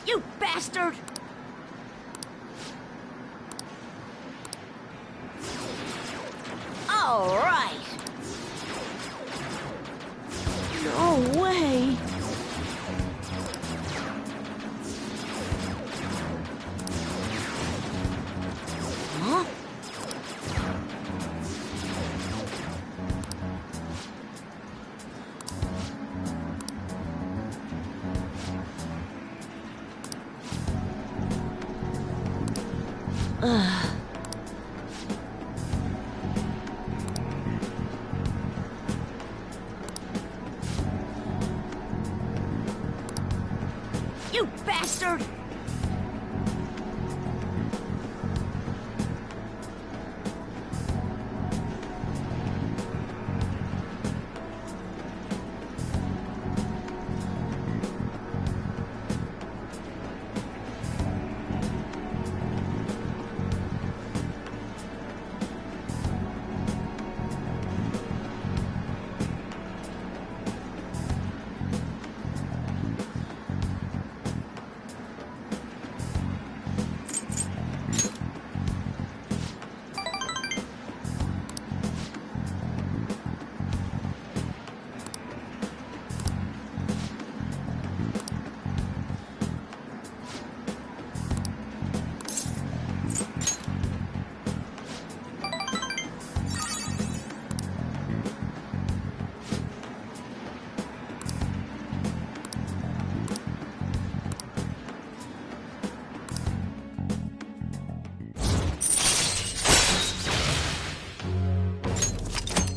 You bastard! All right. No way. Huh? You bastard!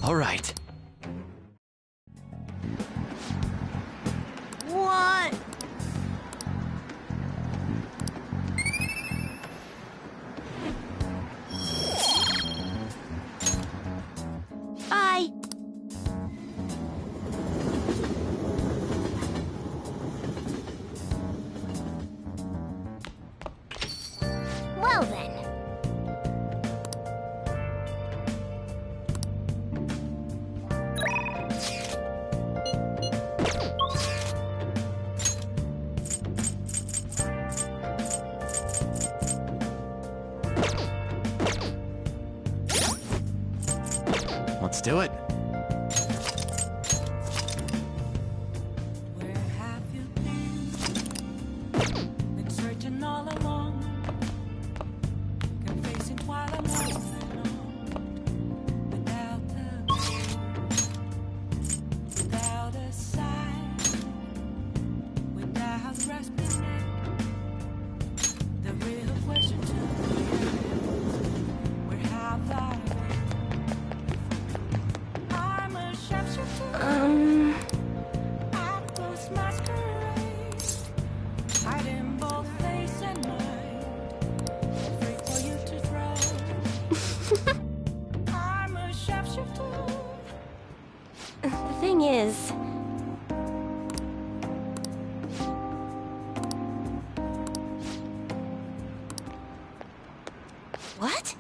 All right. What? Bye. Well then. Let's do it. Where have you been searching all along, confessing while I'm walking on, without a clue, without a sign, without grasping it. The real question to me is, where have I been? I'm a sharpshooter. At those masquerades, hiding both face and mind, afraid for you to throw. I'm a sharpshooter. The thing is, what?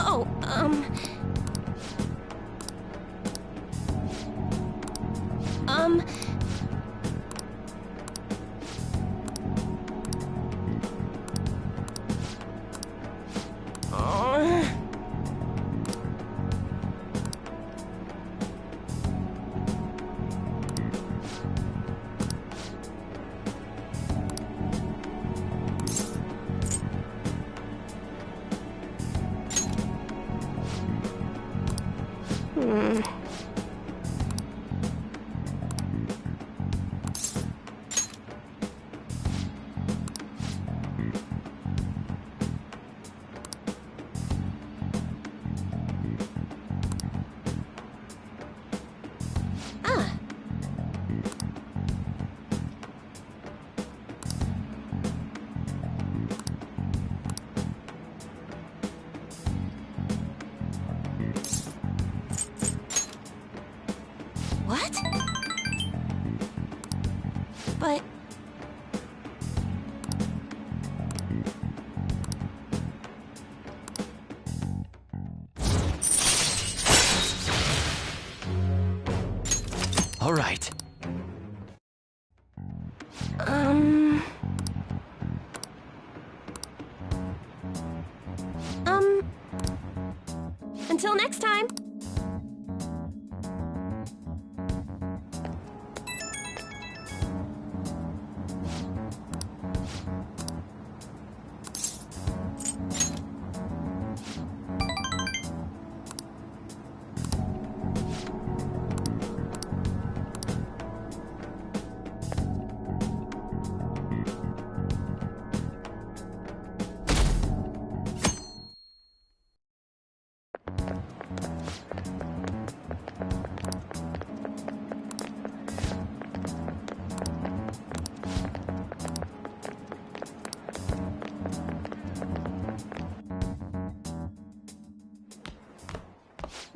Oh, Until next time.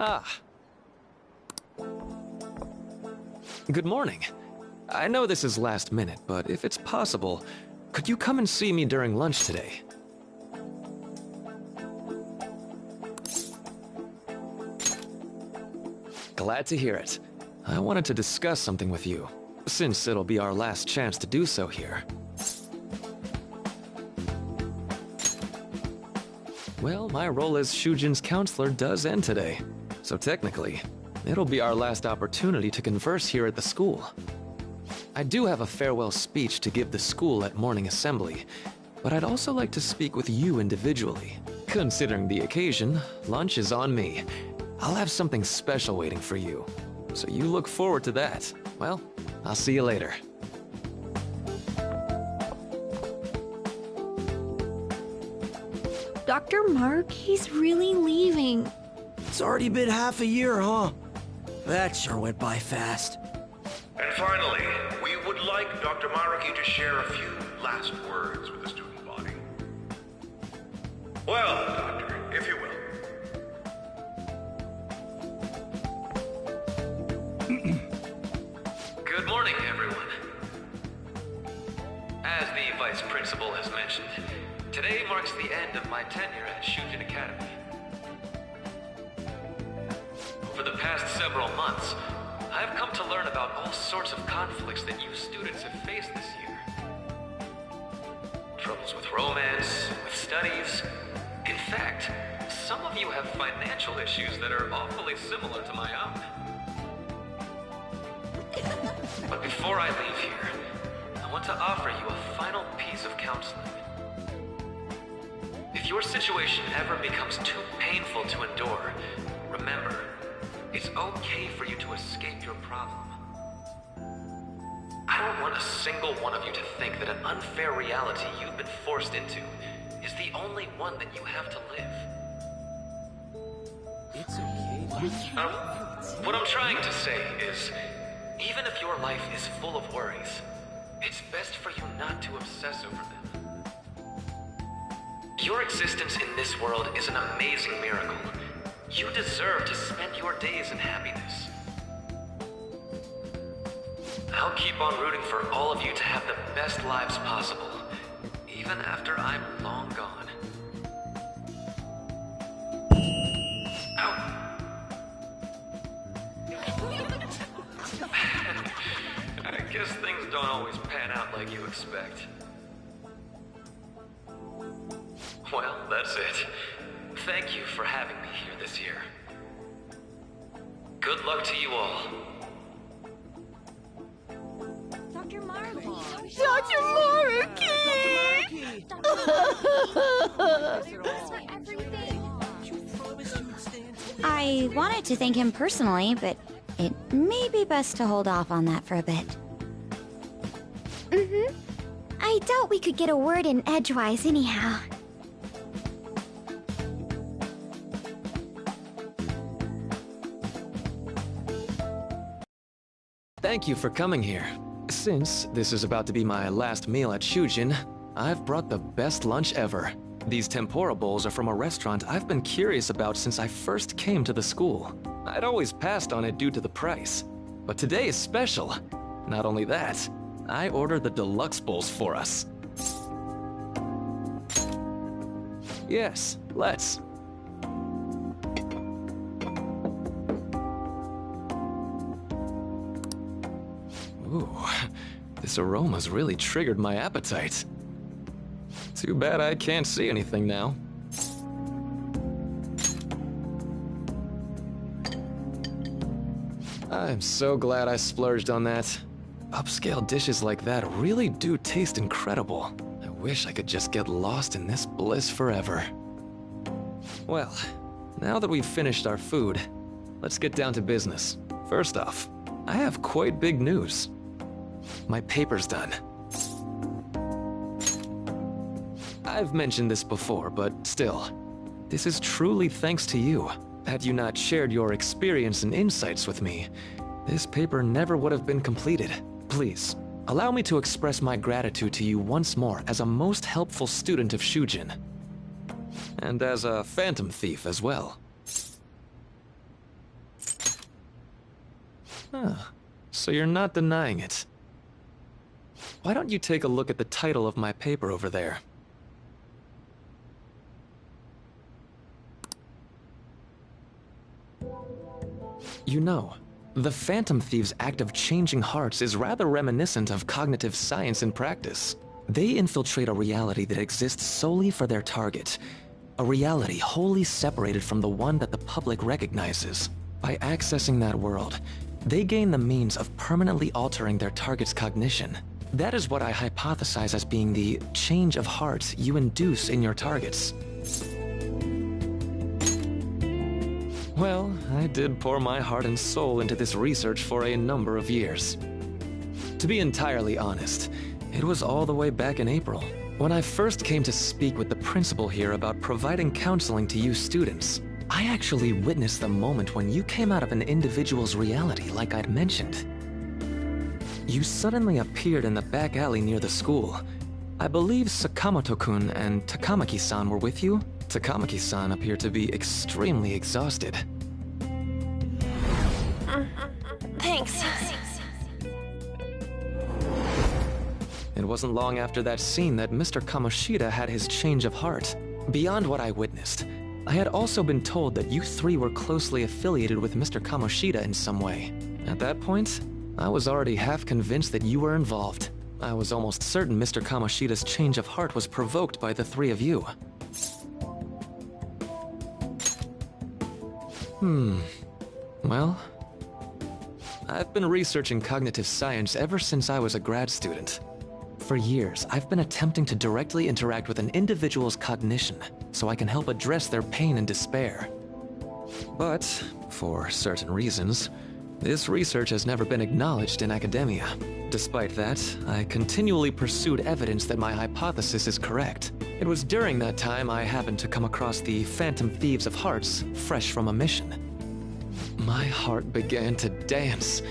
Ah. Good morning. I know this is last minute, but if it's possible, could you come and see me during lunch today? Glad to hear it. I wanted to discuss something with you, since it'll be our last chance to do so here. Well, my role as Shujin's counselor does end today, so technically, it'll be our last opportunity to converse here at the school. I do have a farewell speech to give the school at morning assembly, but I'd also like to speak with you individually. Considering the occasion, lunch is on me. I'll have something special waiting for you, so you look forward to that. Well, I'll see you later. Dr. Mark, he's really leaving. It's already been half a year, huh? That sure went by fast. And finally, we would like Dr. Maruki to share a few last words with the student body. Well, Doctor, if you will. Good morning, everyone. As the Vice Principal has mentioned, today marks the end of my tenure at Shujin Academy. Over the past several months, I've come to learn about all sorts of conflicts that you students have faced this year. Troubles with romance, with studies. In fact, some of you have financial issues that are awfully similar to my own. But before I leave here, I want to offer you a final piece of counseling. If your situation ever becomes too painful to endure, remember, it's okay for you to escape your problem. I don't want a single one of you to think that an unfair reality you've been forced into is the only one that you have to live. It's okay. What I'm trying to say is, even if your life is full of worries, it's best for you not to obsess over them. Your existence in this world is an amazing miracle. You deserve to spend your days in happiness. I'll keep on rooting for all of you to have the best lives possible, even after I'm long gone. Ow! I guess things don't always pan out like you expect. Well, that's it. Thank you for having me here this year. Good luck to you all. Dr. Maruki. Dr. Maruki! I wanted to thank him personally, but it may be best to hold off on that for a bit. I doubt we could get a word in edgewise anyhow. Thank you for coming here. Since this is about to be my last meal at Shujin, I've brought the best lunch ever. These tempura bowls are from a restaurant I've been curious about since I first came to the school. I'd always passed on it due to the price, but today is special. Not only that, I ordered the deluxe bowls for us. Yes, let's. Ooh, this aroma's really triggered my appetite. Too bad I can't see anything now. I'm so glad I splurged on that. Upscale dishes like that really do taste incredible. I wish I could just get lost in this bliss forever. Well, now that we've finished our food, let's get down to business. First off, I have quite big news. My paper's done. I've mentioned this before, but still, this is truly thanks to you. Had you not shared your experience and insights with me, this paper never would have been completed. Please, allow me to express my gratitude to you once more as a most helpful student of Shujin. And as a phantom thief as well. Huh. So you're not denying it. Why don't you take a look at the title of my paper over there? You know, the Phantom Thieves' act of changing hearts is rather reminiscent of cognitive science in practice. They infiltrate a reality that exists solely for their target. A reality wholly separated from the one that the public recognizes. By accessing that world, they gain the means of permanently altering their target's cognition. That is what I hypothesize as being the change of heart you induce in your targets. Well, I did pour my heart and soul into this research for a number of years. To be entirely honest, it was all the way back in April, when I first came to speak with the principal here about providing counseling to you students. I actually witnessed the moment when you came out of an individual's reality like I'd mentioned. You suddenly appeared in the back alley near the school. I believe Sakamoto-kun and Takamaki-san were with you? Takamaki-san appeared to be extremely exhausted. Thanks. It wasn't long after that scene that Mr. Kamoshida had his change of heart. Beyond what I witnessed, I had also been told that you three were closely affiliated with Mr. Kamoshida in some way. At that point, I was already half convinced that you were involved. I was almost certain Mr. Kamoshida's change of heart was provoked by the three of you. Well, I've been researching cognitive science ever since I was a grad student. For years, I've been attempting to directly interact with an individual's cognition so I can help address their pain and despair. But, for certain reasons, this research has never been acknowledged in academia. Despite that, I continually pursued evidence that my hypothesis is correct. It was during that time I happened to come across the Phantom Thieves of Hearts, fresh from a mission. My heart began to dance.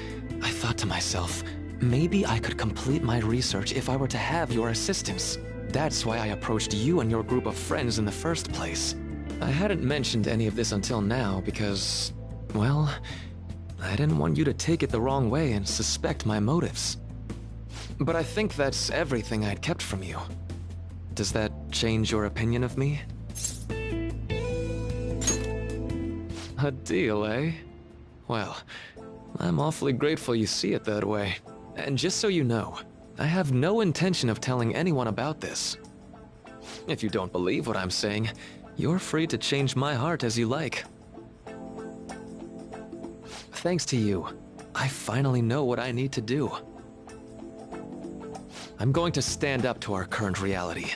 I thought to myself, maybe I could complete my research if I were to have your assistance. That's why I approached you and your group of friends in the first place. I hadn't mentioned any of this until now because, well, I didn't want you to take it the wrong way and suspect my motives. But I think that's everything I'd kept from you. Does that change your opinion of me? A deal, eh? Well, I'm awfully grateful you see it that way. And just so you know, I have no intention of telling anyone about this. If you don't believe what I'm saying, you're free to change my heart as you like. Thanks to you, I finally know what I need to do. I'm going to stand up to our current reality.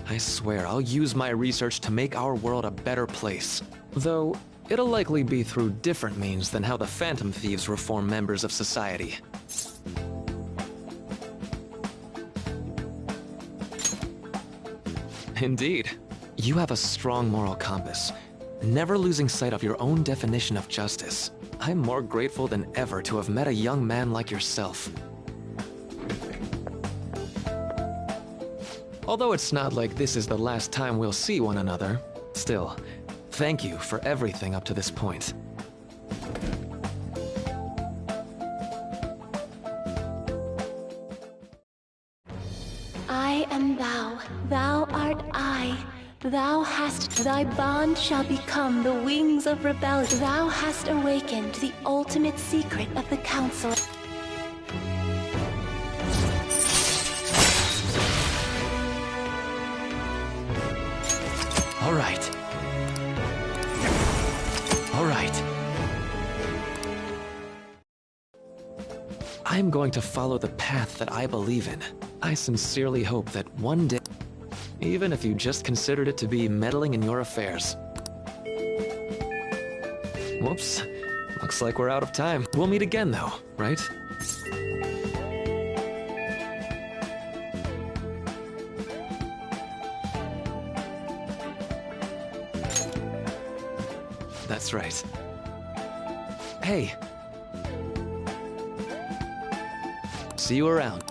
I swear I'll use my research to make our world a better place. Though, it'll likely be through different means than how the Phantom Thieves reform members of society. Indeed. You have a strong moral compass, never losing sight of your own definition of justice. I'm more grateful than ever to have met a young man like yourself. Although it's not like this is the last time we'll see one another, still, thank you for everything up to this point. I am thou, thou art I. Thou hast, thy bond shall become the wings of rebellion. Thou hast awakened the ultimate secret of the council. All right. All right. I'm going to follow the path that I believe in. I sincerely hope that one day, even if you just considered it to be meddling in your affairs. Whoops. Looks like we're out of time. We'll meet again though, right? That's right. Hey. See you around.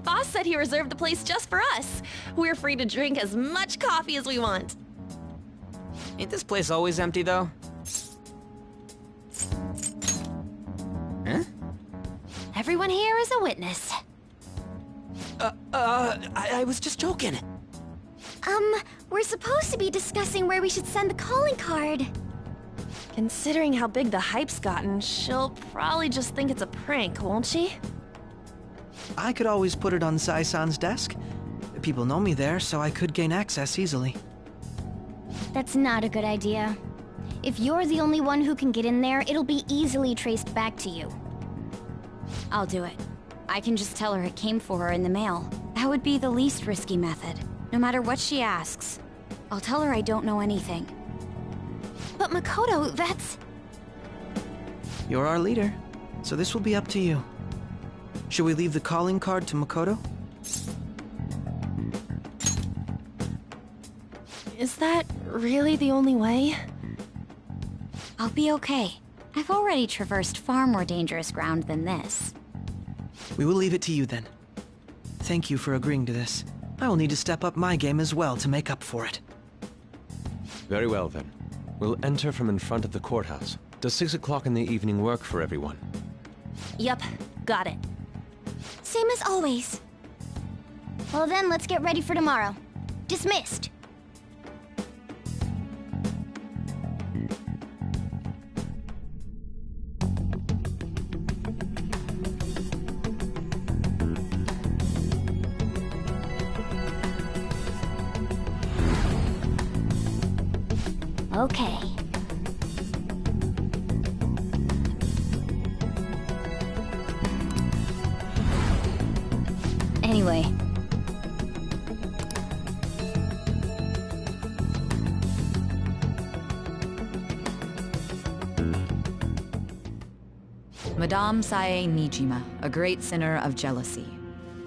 Boss said he reserved the place just for us. We're free to drink as much coffee as we want. Ain't this place always empty, though? Huh? Everyone here is a witness. I was just joking. We're supposed to be discussing where we should send the calling card. Considering how big the hype's gotten, she'll probably just think it's a prank, won't she? I could always put it on Sai-san's desk. People know me there, so I could gain access easily. That's not a good idea. If you're the only one who can get in there, it'll be easily traced back to you. I'll do it. I can just tell her it came for her in the mail. That would be the least risky method. No matter what she asks, I'll tell her I don't know anything. But Makoto, that's... You're our leader, so this will be up to you. Should we leave the calling card to Makoto? Is that really the only way? I'll be okay. I've already traversed far more dangerous ground than this. We will leave it to you then. Thank you for agreeing to this. I will need to step up my game as well to make up for it. Very well then. We'll enter from in front of the courthouse. Does 6 o'clock in the evening work for everyone? Yup, got it. Same as always. Well then, let's get ready for tomorrow. Dismissed. Okay. Anyway. Madame Sae Nijima, a great sinner of jealousy.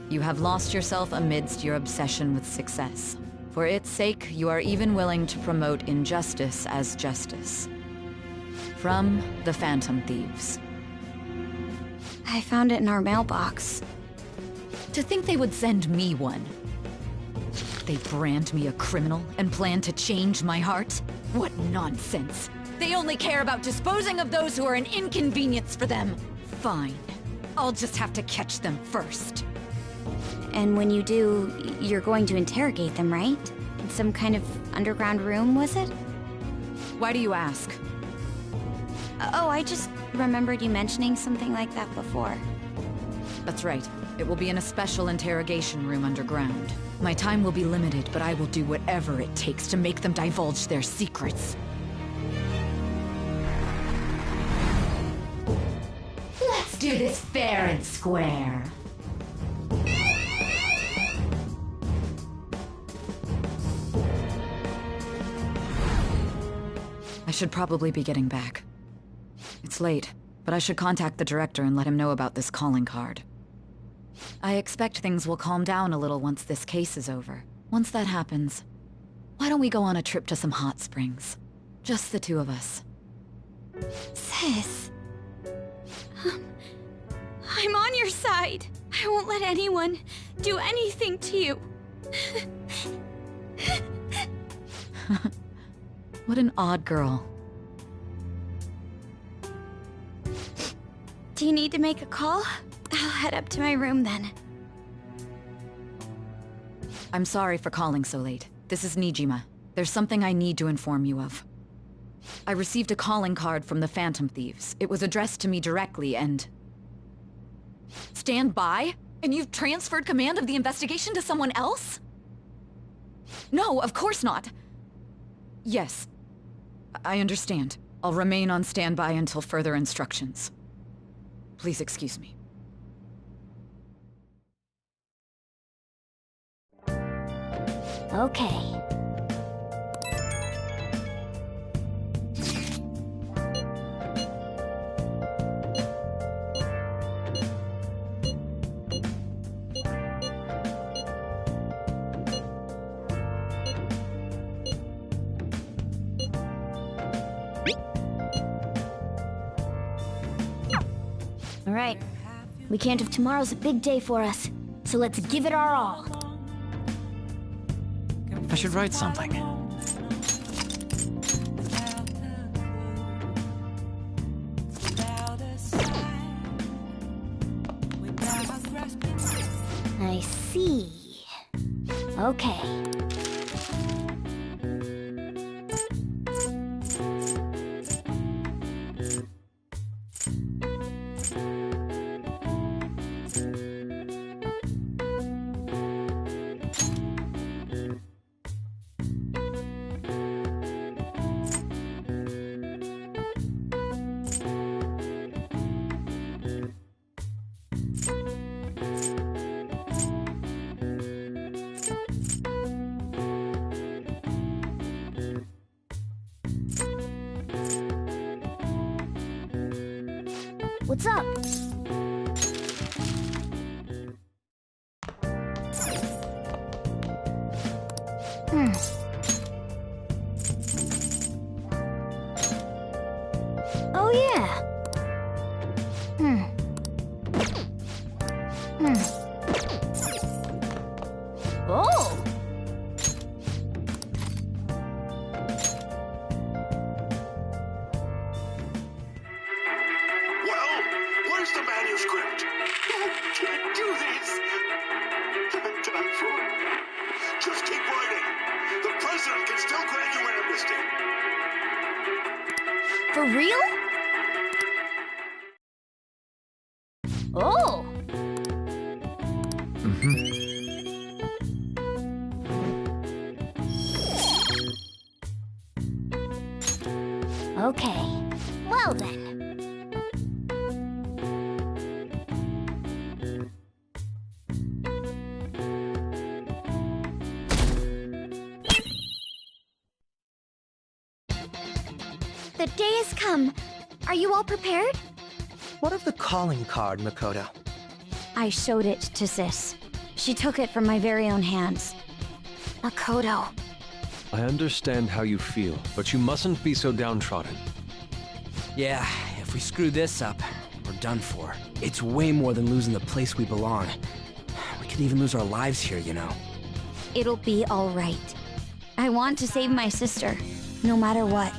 You have lost yourself amidst your obsession with success. For its sake, you are even willing to promote injustice as justice. From the Phantom Thieves. I found it in our mailbox. To think they would send me one. They brand me a criminal and plan to change my heart? What nonsense! They only care about disposing of those who are an inconvenience for them. Fine. I'll just have to catch them first. And when you do, you're going to interrogate them, right? In some kind of underground room, was it? Why do you ask? Oh, I just remembered you mentioning something like that before. That's right. It will be in a special interrogation room underground. My time will be limited, but I will do whatever it takes to make them divulge their secrets. Let's do this fair and square. I should probably be getting back. It's late, but I should contact the director and let him know about this calling card. I expect things will calm down a little once this case is over. Once that happens, why don't we go on a trip to some hot springs? Just the two of us. Sis. I'm on your side. I won't let anyone do anything to you. What an odd girl. Do you need to make a call? I'll head up to my room then. I'm sorry for calling so late. This is Nijima. There's something I need to inform you of. I received a calling card from the Phantom Thieves. It was addressed to me directly and... Stand by? And you've transferred command of the investigation to someone else? No, of course not. Yes. I understand. I'll remain on standby until further instructions. Please excuse me. Okay. All right. Weekend of tomorrow's a big day for us, so let's give it our all. I should write something. I see. Okay. What's up? Oh yeah. Oh. Where's the manuscript? I can't do this. I'm done for. Just keep writing. The president can still grant you an amnesty. For real? Oh. Okay. Well then. The day has come. Are you all prepared? What of the calling card, Makoto? I showed it to Sis. She took it from my very own hands. Makoto. I understand how you feel, but you mustn't be so downtrodden. Yeah, if we screw this up, we're done for. It's way more than losing the place we belong. We could even lose our lives here, you know. It'll be all right. I want to save my sister, no matter what.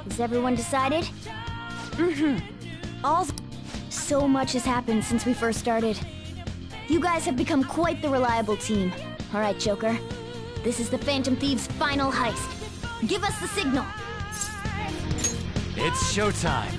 Is everyone decided? All. So much has happened since we first started. You guys have become quite the reliable team. All right, Joker. This is the Phantom Thieves' final heist. Give us the signal. It's showtime.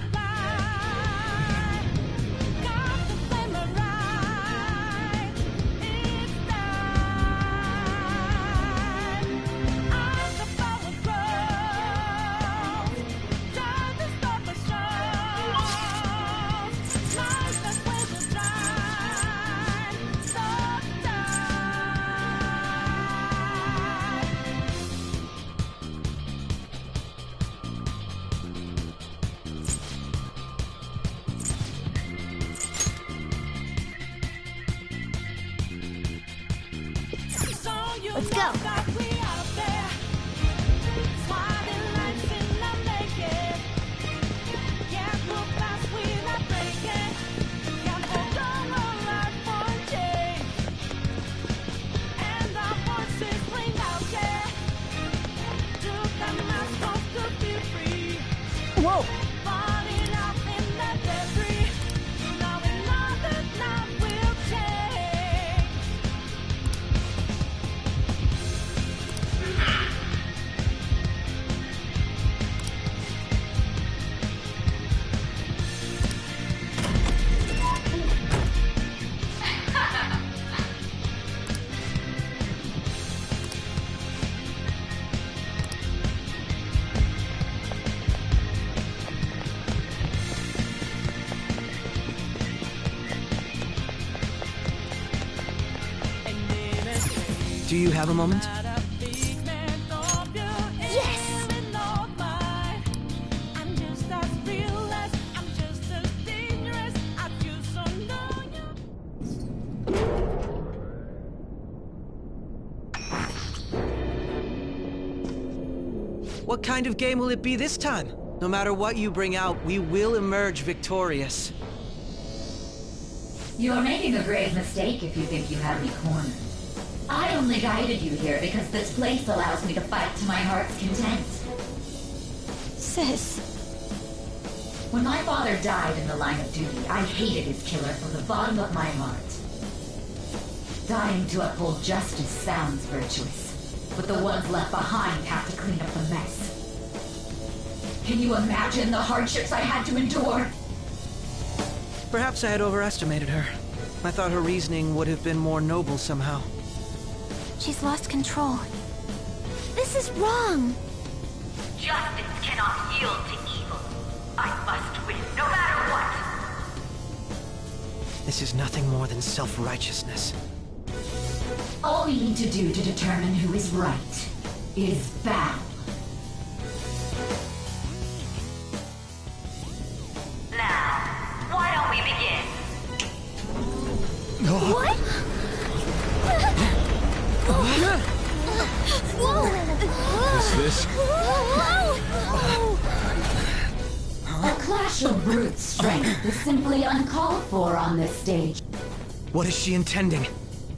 Let's go. Do you have a moment? Yes! What kind of game will it be this time? No matter what you bring out, we will emerge victorious. You're making a grave mistake if you think you have me cornered. I only guided you here because this place allows me to fight to my heart's content. Sis. When my father died in the line of duty, I hated his killer from the bottom of my heart. Dying to uphold justice sounds virtuous, but the ones left behind have to clean up the mess. Can you imagine the hardships I had to endure? Perhaps I had overestimated her. I thought her reasoning would have been more noble somehow. She's lost control. This is wrong. Justice cannot yield to evil. I must win, no matter what. This is nothing more than self-righteousness. All we need to do to determine who is right is bow. Now, why don't we begin? What? Is this? A clash of brute strength is simply uncalled for on this stage. What is she intending?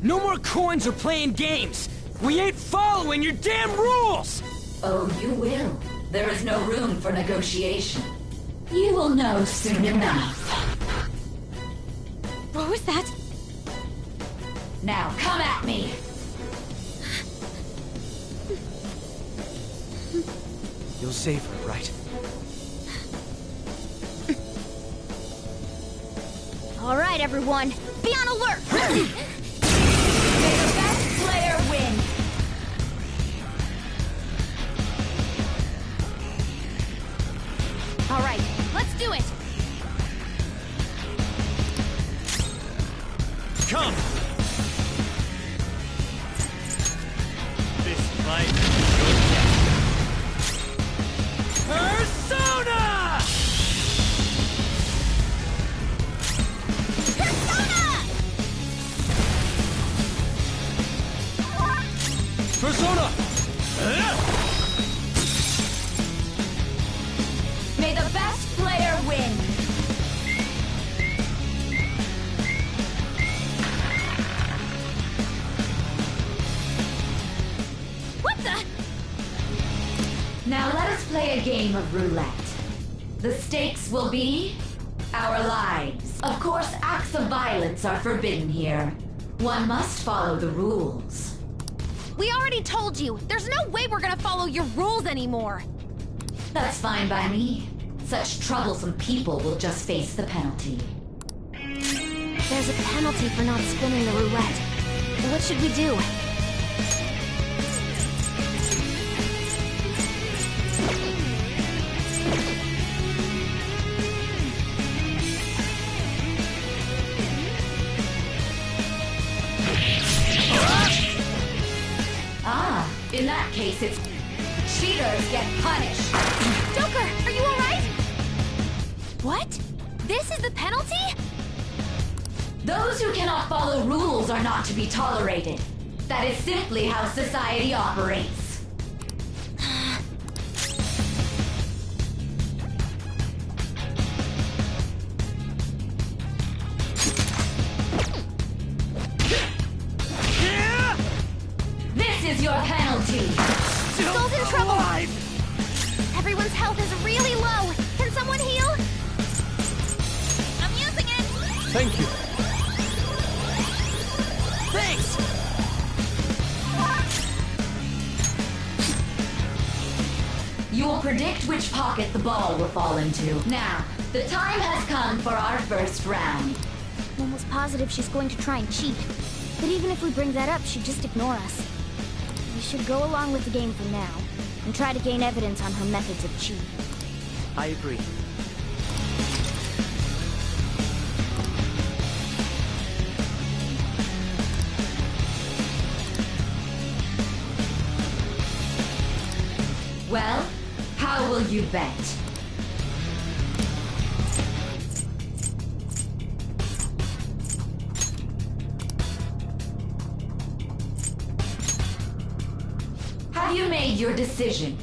No more coins or playing games! We ain't following your damn rules! Oh, you will. There is no room for negotiation. You will know soon enough. What was that? Now, come at me! You'll save her, right? All right, everyone. Be on alert! May the best player win! All right, let's do it! Come! This fight is your death. Persona! Persona! May the best player win! What the? Now let us play a game of roulette. The stakes will be our lives. Of course, acts of violence are forbidden here. One must follow the rules. We already told you. There's no way we're gonna follow your rules anymore. That's fine by me. Such troublesome people will just face the penalty. There's a penalty for not spinning the roulette. What should we do? Ah, in that case, it's cheaters get punished. Joker, are you alright? What? This is the penalty? Those who cannot follow rules are not to be tolerated. That is simply how society operates. This is your penalty. Skull's in trouble! Everyone's health is really low. Can someone heal? I'm using it! Thank you. Thanks! You will predict which pocket the ball will fall into. Now, the time has come for our first round. I'm almost positive she's going to try and cheat. But even if we bring that up, she'd just ignore us. We should go along with the game for now, and try to gain evidence on her methods of cheating. I agree. Well, how will you bet? Have you made your decision?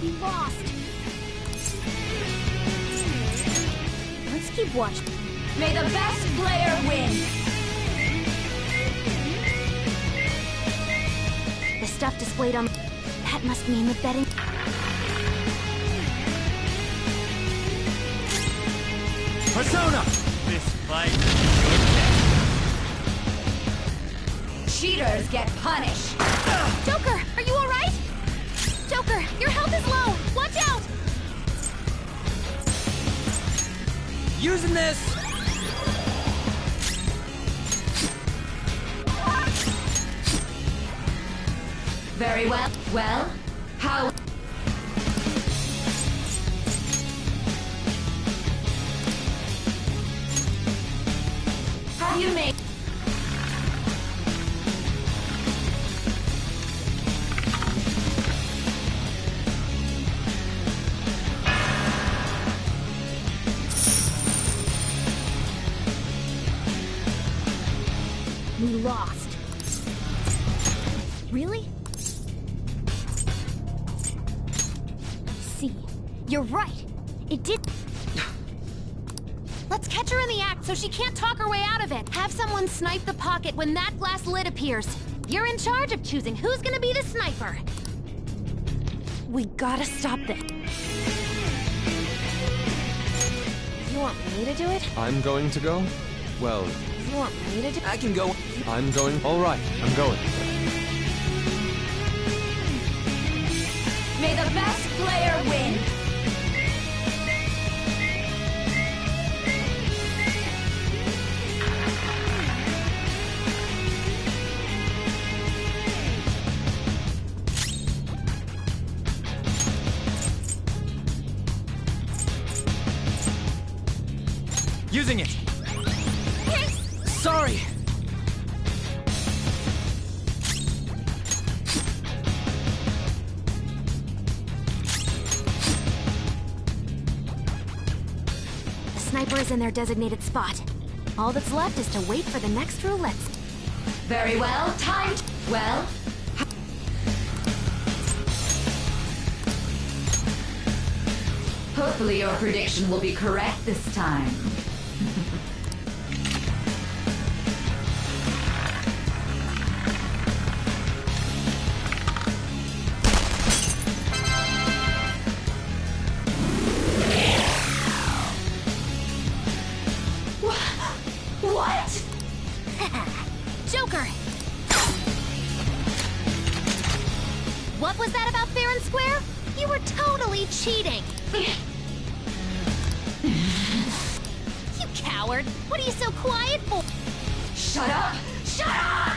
We lost. Let's keep watching. May the best player win! The stuff displayed on... That must mean the betting... Persona! This fight is your test. Cheaters get punished! Joker, are you alright? Joker, your health is low! Watch out! Using this! Very well. Well, how... Have you made... We lost. Really? I see. You're right. It did... Let's catch her in the act so she can't talk her way out of it. Have someone snipe the pocket when that glass lid appears. You're in charge of choosing who's gonna be the sniper. We gotta stop this. You want me to do it? I'm going to go? Well, You want me to do it? I can go. I'm going. All right, I'm going. May the best player win! Using it! Sorry! The sniper is in their designated spot. All that's left is to wait for the next roulette. Very well, time... Well... Hopefully your prediction will be correct this time. What? Joker! What was that about fair and square? You were totally cheating! You coward! What are you so quiet for? Shut up! Shut up!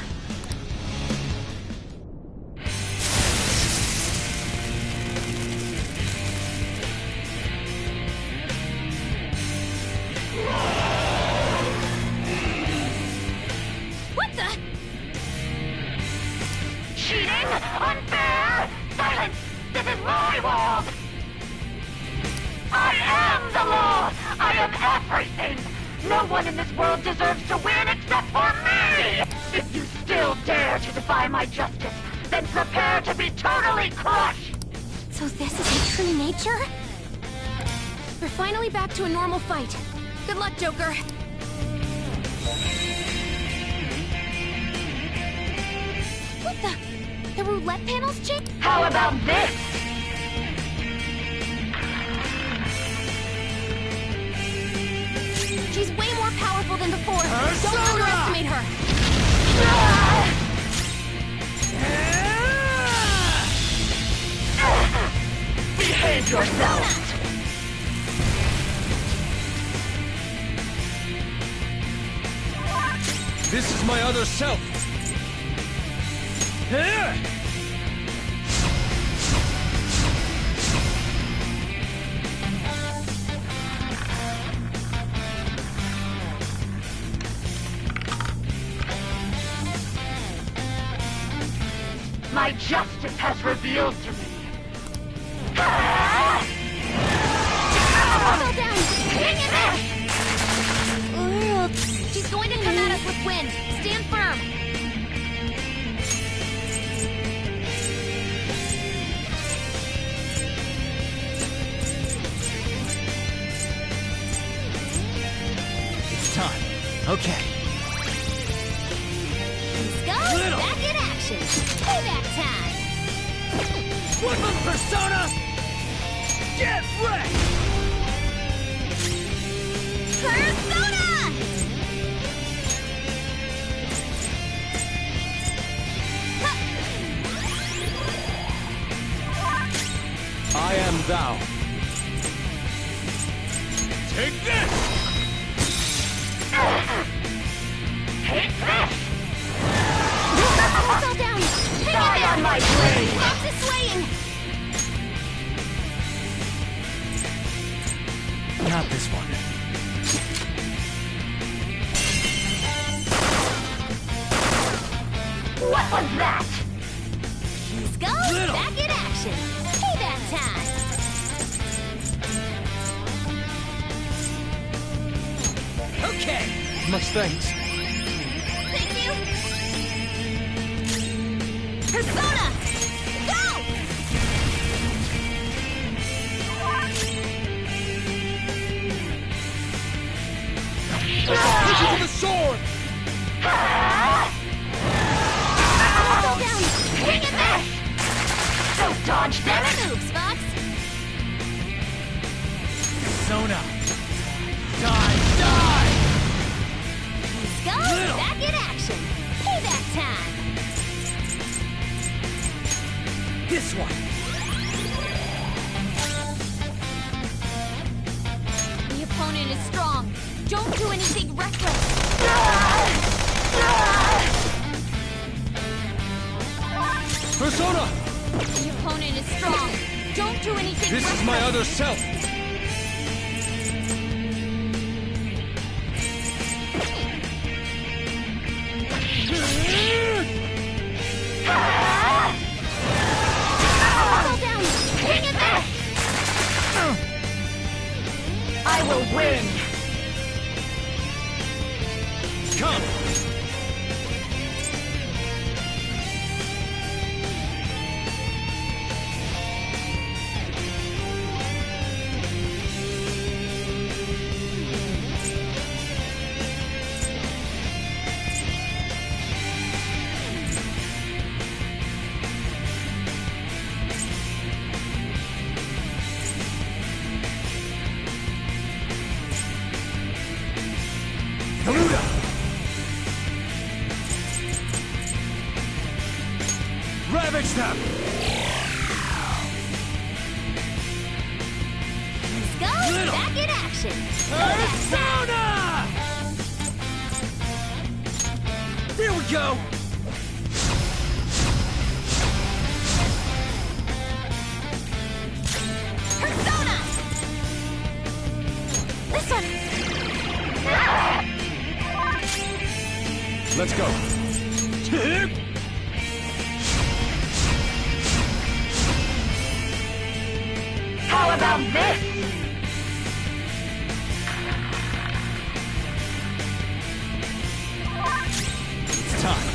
What the? Cheating? Unfair? Silence! This is my world! I am the law! I am everything! No one in this world deserves to win except for me! If you still dare to defy my justice, then prepare to be totally crushed! So this is your true nature? We're finally back to a normal fight. Good luck, Joker. What the? The roulette panels changed? How about this? She's way more powerful than before. Don't underestimate her. Behave yourself! This is my other self! my justice has revealed to me. Fall down! Hang in there! She's going to come at us with wind. Stand firm. It's time. Okay. Let's go! Back in action! Payback time! Woodland Persona! Get wrecked! Persona! I am thou. Take this! Take this! Fall down! Hang Die in there! on my blade! Box is swaying! Not this one. What was that? Let's go! Back in action! Payback time! Okay. Much thanks. Thank you! Persona! Go! Hit you with the sword! Fall down! Hang in there! Don't dodge that! Better moves, Fox! Persona! Die! Die! Let's go! Back in action! Payback time! This one! The opponent is strong. Don't do anything reckless. Persona! The opponent is strong. Don't do anything This reckless. is my other self. Fall down! Hang in there! I will win! Come! Ravage them! Let's go! Back in action! Persona! There we go! Persona! This one! Let's go. How about this? It's time.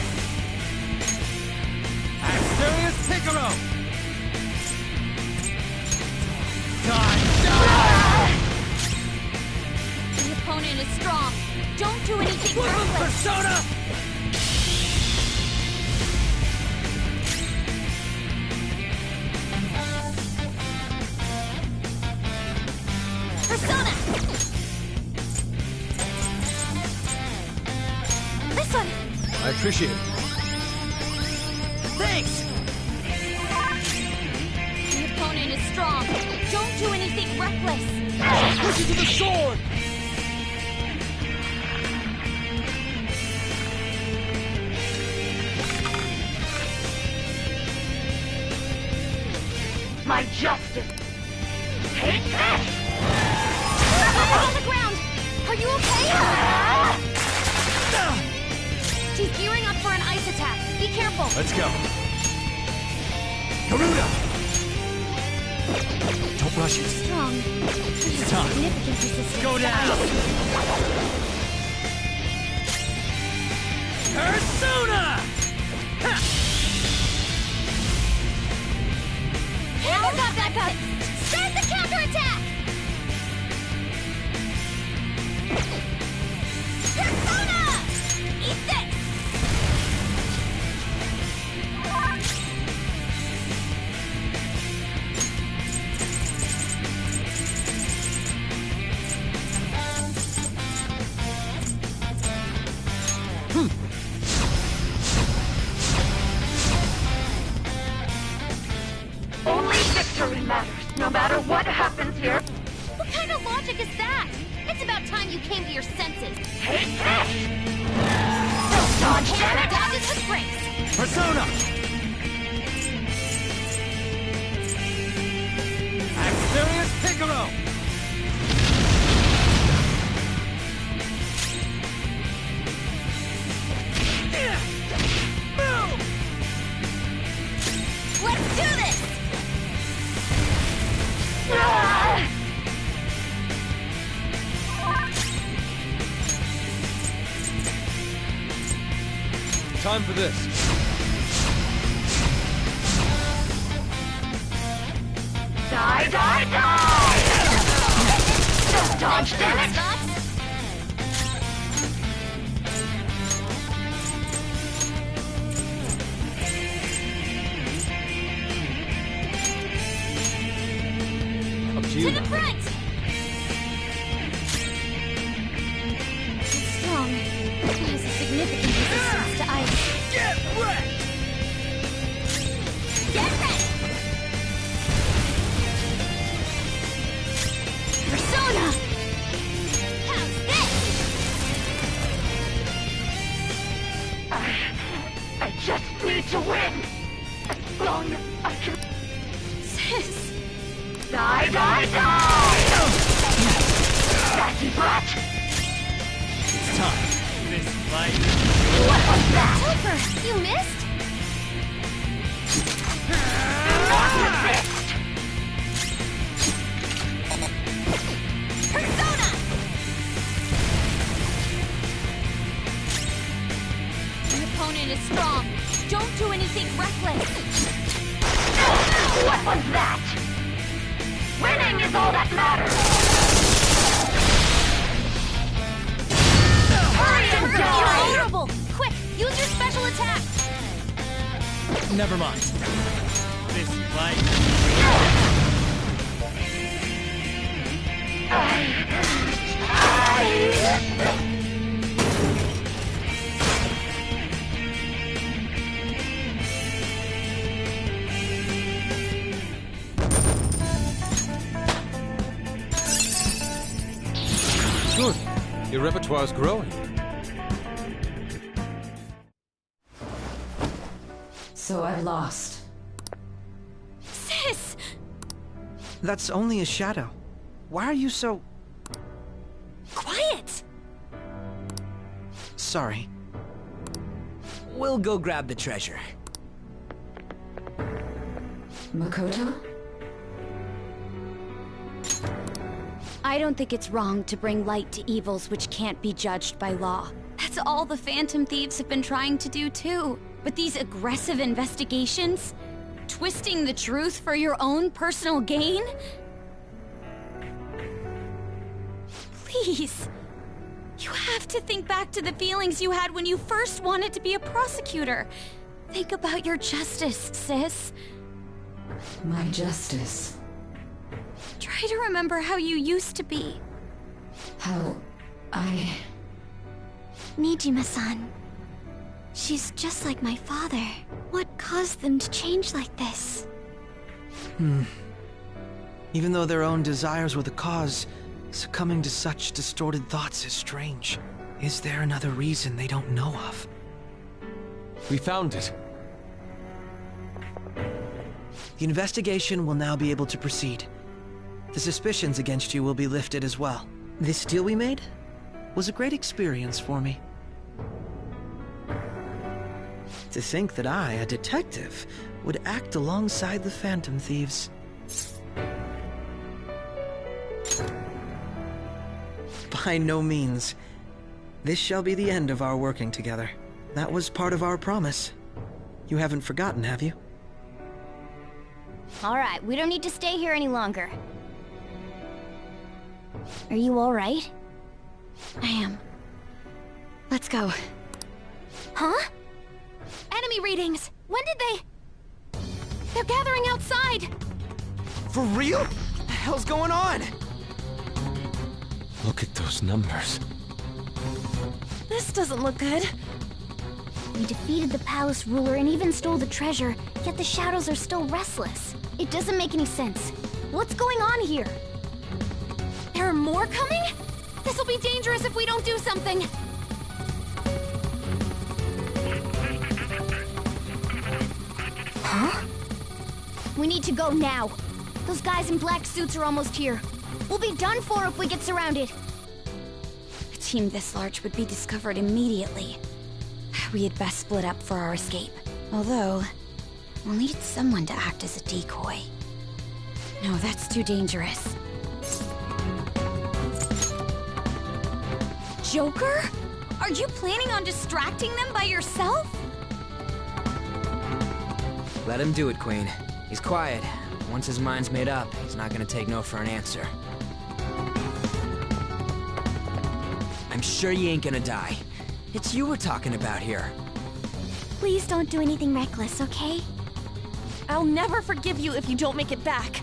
Asterius Piccolo! Die! Die! The opponent is strong. Don't do anything Woodland reckless. Persona! Persona! This one! I appreciate it. Thanks! The opponent is strong. Don't do anything reckless. Push you to the sword! My justice! Take this! On the ground! Are you okay? She's gearing up for an ice attack. Be careful. Let's go. Garuda! Don't rush it. Strong. It's time. Significant resistance Go to down! ice. Persona! Ha! Back up! Start the counterattack! Persona! Eat this! Only victory matters, no matter what happens here. What kind of logic is that? It's about time you came to your senses. Take this! Don't dodge, damn it! Dodges with grace. Persona! Experience Piccolo! Move! Let's do this! Ah! Time for this. Die, die, die! Don't dodge, damn it! Up to To you. the front! It's strong. It has a significant resistance to ice. Get wrecked! Get ready! Persona! How's this? I just need to win! As long as I can... Sis! Die, die, die! Sassy brat! It's time. This fight. What was that? Topher, you missed? Not resist! Persona! Your opponent is strong. Don't do anything reckless. What was that? Winning is all that matters! Hurry and You're die! vulnerable! Quick, use your special attack! Never mind. This fight. Good. Your repertoire's growing. So I've lost. Sis! That's only a shadow. Why are you so... Quiet! Sorry. We'll go grab the treasure. Makoto? I don't think it's wrong to bring light to evils which can't be judged by law. That's all the Phantom Thieves have been trying to do too. But these aggressive investigations? Twisting the truth for your own personal gain? Please. You have to think back to the feelings you had when you first wanted to be a prosecutor. Think about your justice, sis. My justice. Try to remember how you used to be. How I... Nijima-san. She's just like my father. What caused them to change like this? Even though their own desires were the cause, succumbing to such distorted thoughts is strange. Is there another reason they don't know of? We found it. The investigation will now be able to proceed. The suspicions against you will be lifted as well. This deal we made was a great experience for me. To think that I, a detective, would act alongside the Phantom Thieves. By no means. This shall be the end of our working together. That was part of our promise. You haven't forgotten, have you? Alright, we don't need to stay here any longer. Are you alright? I am. Let's go. Huh? Enemy readings! When did they... They're gathering outside! For real? What the hell's going on? Look at those numbers. This doesn't look good. We defeated the palace ruler and even stole the treasure, yet the shadows are still restless. It doesn't make any sense. What's going on here? There are more coming? This'll be dangerous if we don't do something! Huh? We need to go now. Those guys in black suits are almost here. We'll be done for if we get surrounded. A team this large would be discovered immediately. We had best split up for our escape. Although, we'll need someone to act as a decoy. No, that's too dangerous. Joker? Are you planning on distracting them by yourself? Let him do it, Queen. He's quiet. Once his mind's made up, he's not gonna take no for an answer. I'm sure you ain't gonna die. It's you we're talking about here. Please don't do anything reckless, okay? I'll never forgive you if you don't make it back.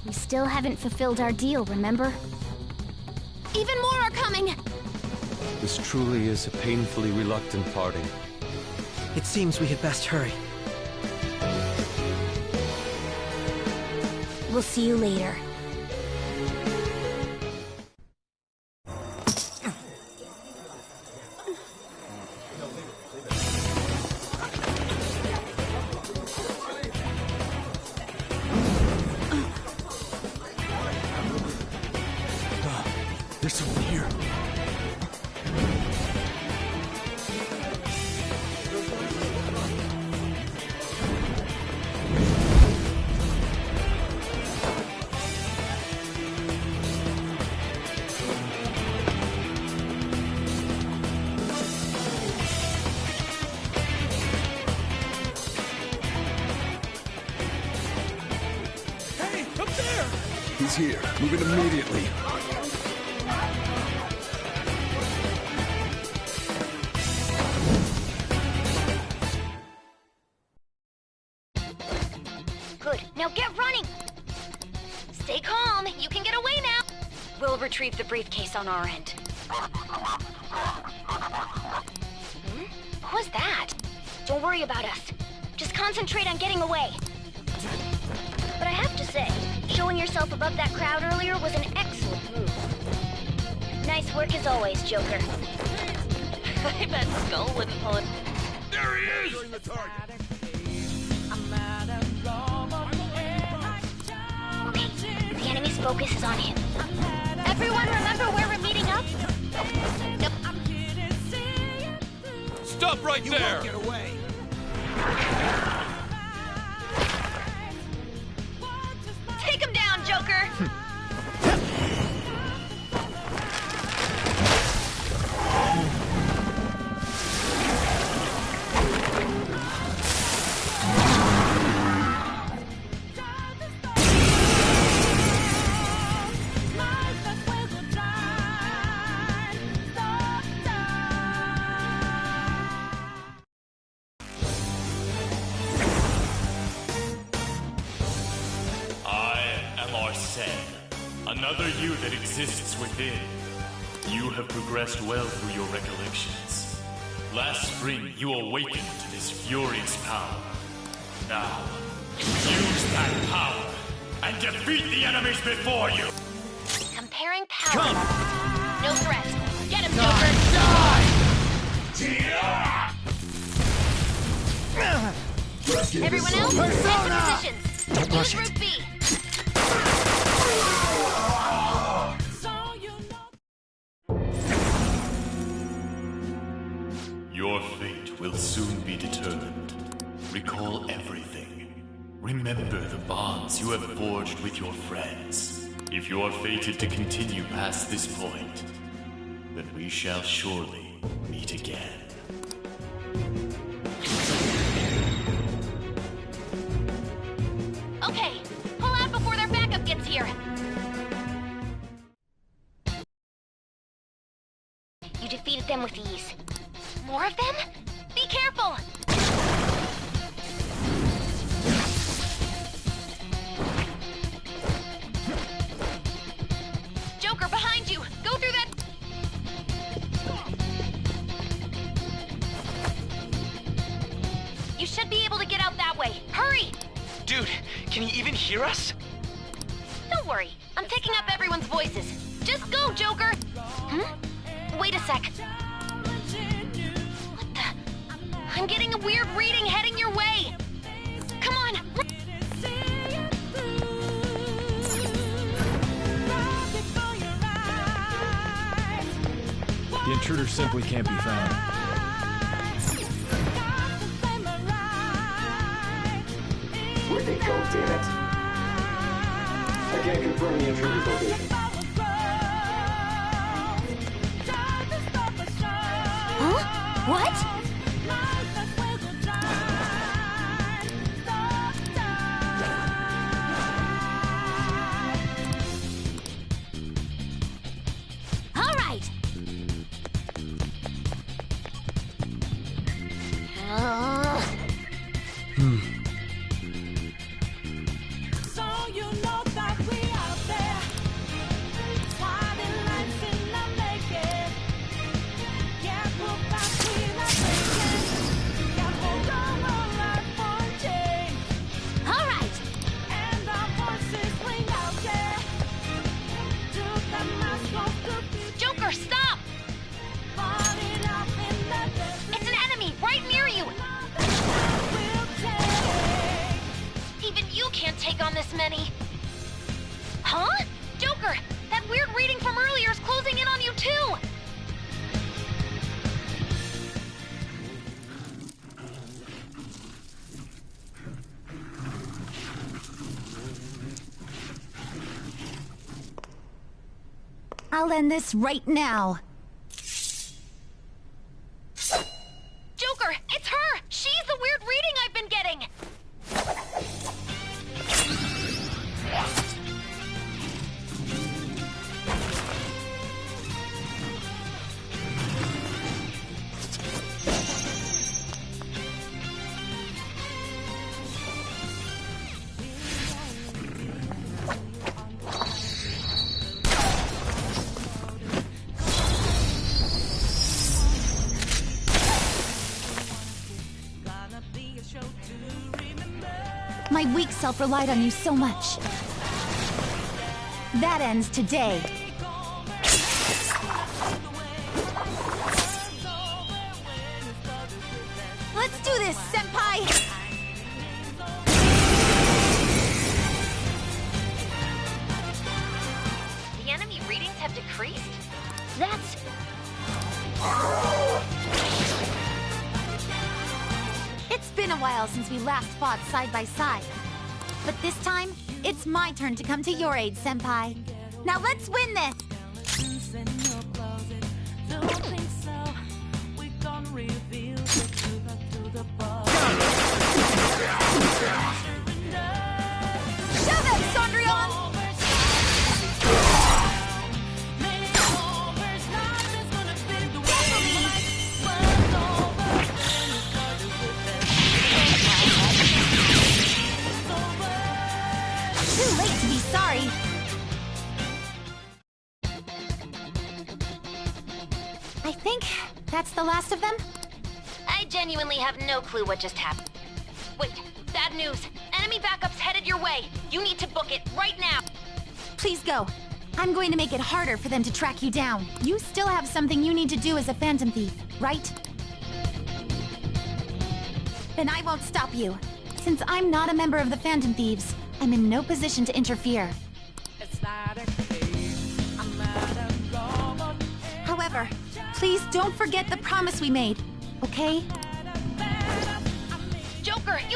We still haven't fulfilled our deal, remember? Even more are coming! This truly is a painfully reluctant parting. It seems we had best hurry. We'll see you later. There's someone here. Hey, up there! He's here. Moving immediately. Good. Now get running! Stay calm. You can get away now. We'll retrieve the briefcase on our end. What was that? Don't worry about us. Just concentrate on getting away. But I have to say, showing yourself above that crowd earlier was an excellent move. Nice work as always, Joker. I bet Skull wouldn't pull it. There he is! Okay, the enemy's focus is on him. Everyone remember where we're meeting up? Yep. Stop right there! Get away. Take him down, Joker! Another you that exists within. You have progressed well through your recollections. Last spring, you awakened to this furious power. Now, use that power and defeat the enemies before you! Comparing power. Come! No threat. Get him, Joker! Everyone else, take your positions. Use Route B. Your fate will soon be determined. Recall everything. Remember the bonds you have forged with your friends. If you are fated to continue past this point, then we shall surely meet again. Okay, pull out before their backup gets here. You defeated them with ease. More of them? Be careful! Joker, behind you! Go through that... You should be able to get out that way. Hurry! Dude, can you even hear us? Don't worry. I'm picking up everyone's voices. Just go, Joker! Wait a sec. What the... I'm getting a weird reading heading your way! Come on! The intruder simply can't be found. Where'd they go, damn it? I can't confirm the intruder's location. Huh? What? All right. So you know that we out there, sliding lights in the naked. Can't move back, we not breaking. Can't hold on our life for a change. All right. And our voices ring out there. To the mask of the future. Joker, stop! Falling out in the desert. It's an enemy right near you! We'll take. Even you can't take on this many. Huh? Joker, that weird reading from earlier is closing in on you too! I'll end this right now. Joker, it's her! She's the weird reading I've been getting! Gonna be a show to remember. My weak self relied on you so much. That ends today. Let's do this, Senpai! The enemy readings have decreased? That's... It's been a while since we last fought side by side. But this time, it's my turn to come to your aid, Senpai. Now let's win this! In your closet, don't think so. We gonna reveal the truth to the boss. Show them, Sondrion! Too late to be sorry. I think that's the last of them. I genuinely have no clue what just happened. Wait, bad news. Enemy backup's headed your way. You need to book it right now. Please go. I'm going to make it harder for them to track you down. You still have something you need to do as a Phantom Thief, right? Then I won't stop you. Since I'm not a member of the Phantom Thieves, I'm in no position to interfere. However, please don't forget the promise we made, okay? Joker, you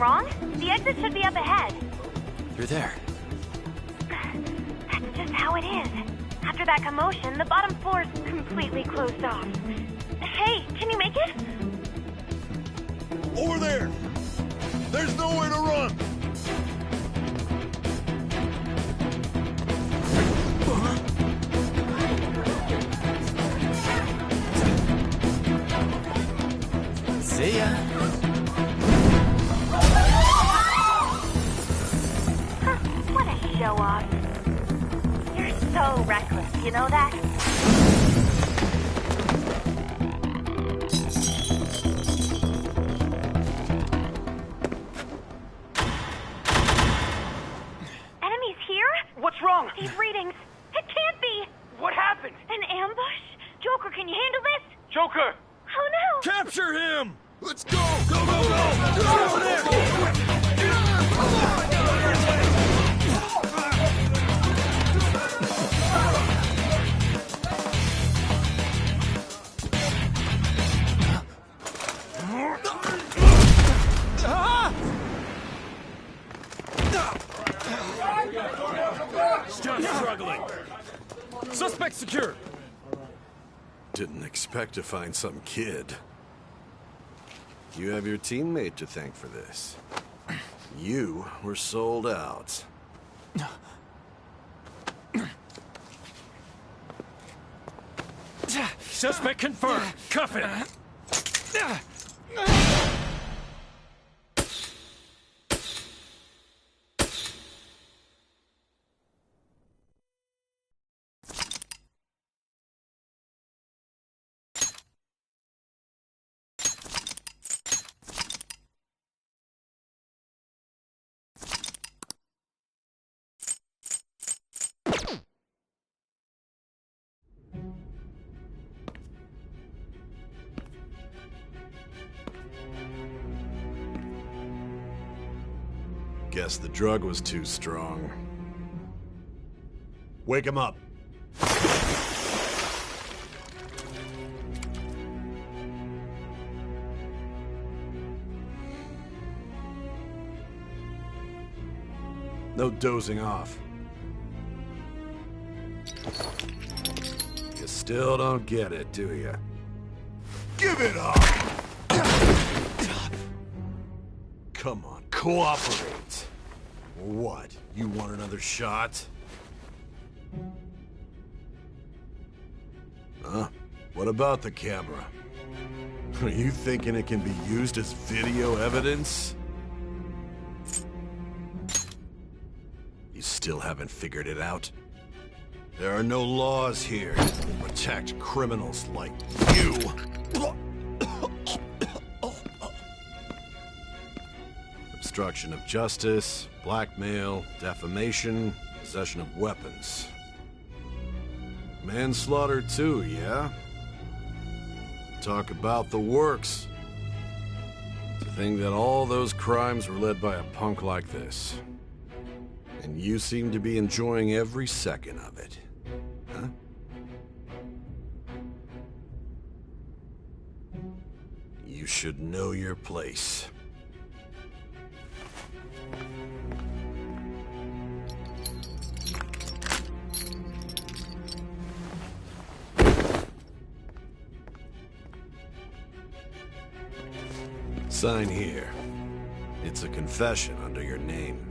wrong? The exit should be up ahead. You're there. That's just how it is. After that commotion, the bottom floor's completely closed off. Hey, can you make it? Over there! There's nowhere to run! See ya. What a show-off. You're so reckless, you know that? Enemies here? What's wrong? These readings. It can't be. What happened? An ambush? Joker, can you handle this? Joker! Oh no! Capture him! Let's go! Go, go, go! Get over there! Stop struggling! Suspect secured! Didn't expect to find some kid. You have your teammate to thank for this. You were sold out. Suspect confirmed. Cuff it! Guess the drug was too strong. Wake him up. No dozing off. You still don't get it, do you? Give it up! Come on, cooperate. What? You want another shot? Huh? What about the camera? Are you thinking it can be used as video evidence? You still haven't figured it out? There are no laws here to protect criminals like you. Obstruction of justice, blackmail, defamation, possession of weapons. Manslaughter too, yeah? Talk about the works. To think that all those crimes were led by a punk like this. And you seem to be enjoying every second of it. Huh? You should know your place. Sign here. It's a confession under your name.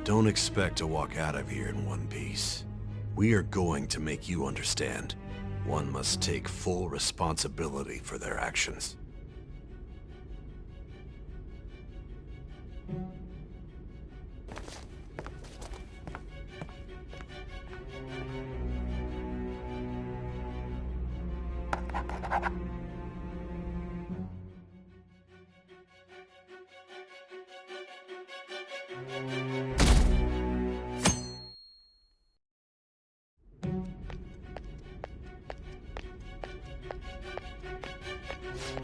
Don't expect to walk out of here in one piece. We are going to make you understand. One must take full responsibility for their actions.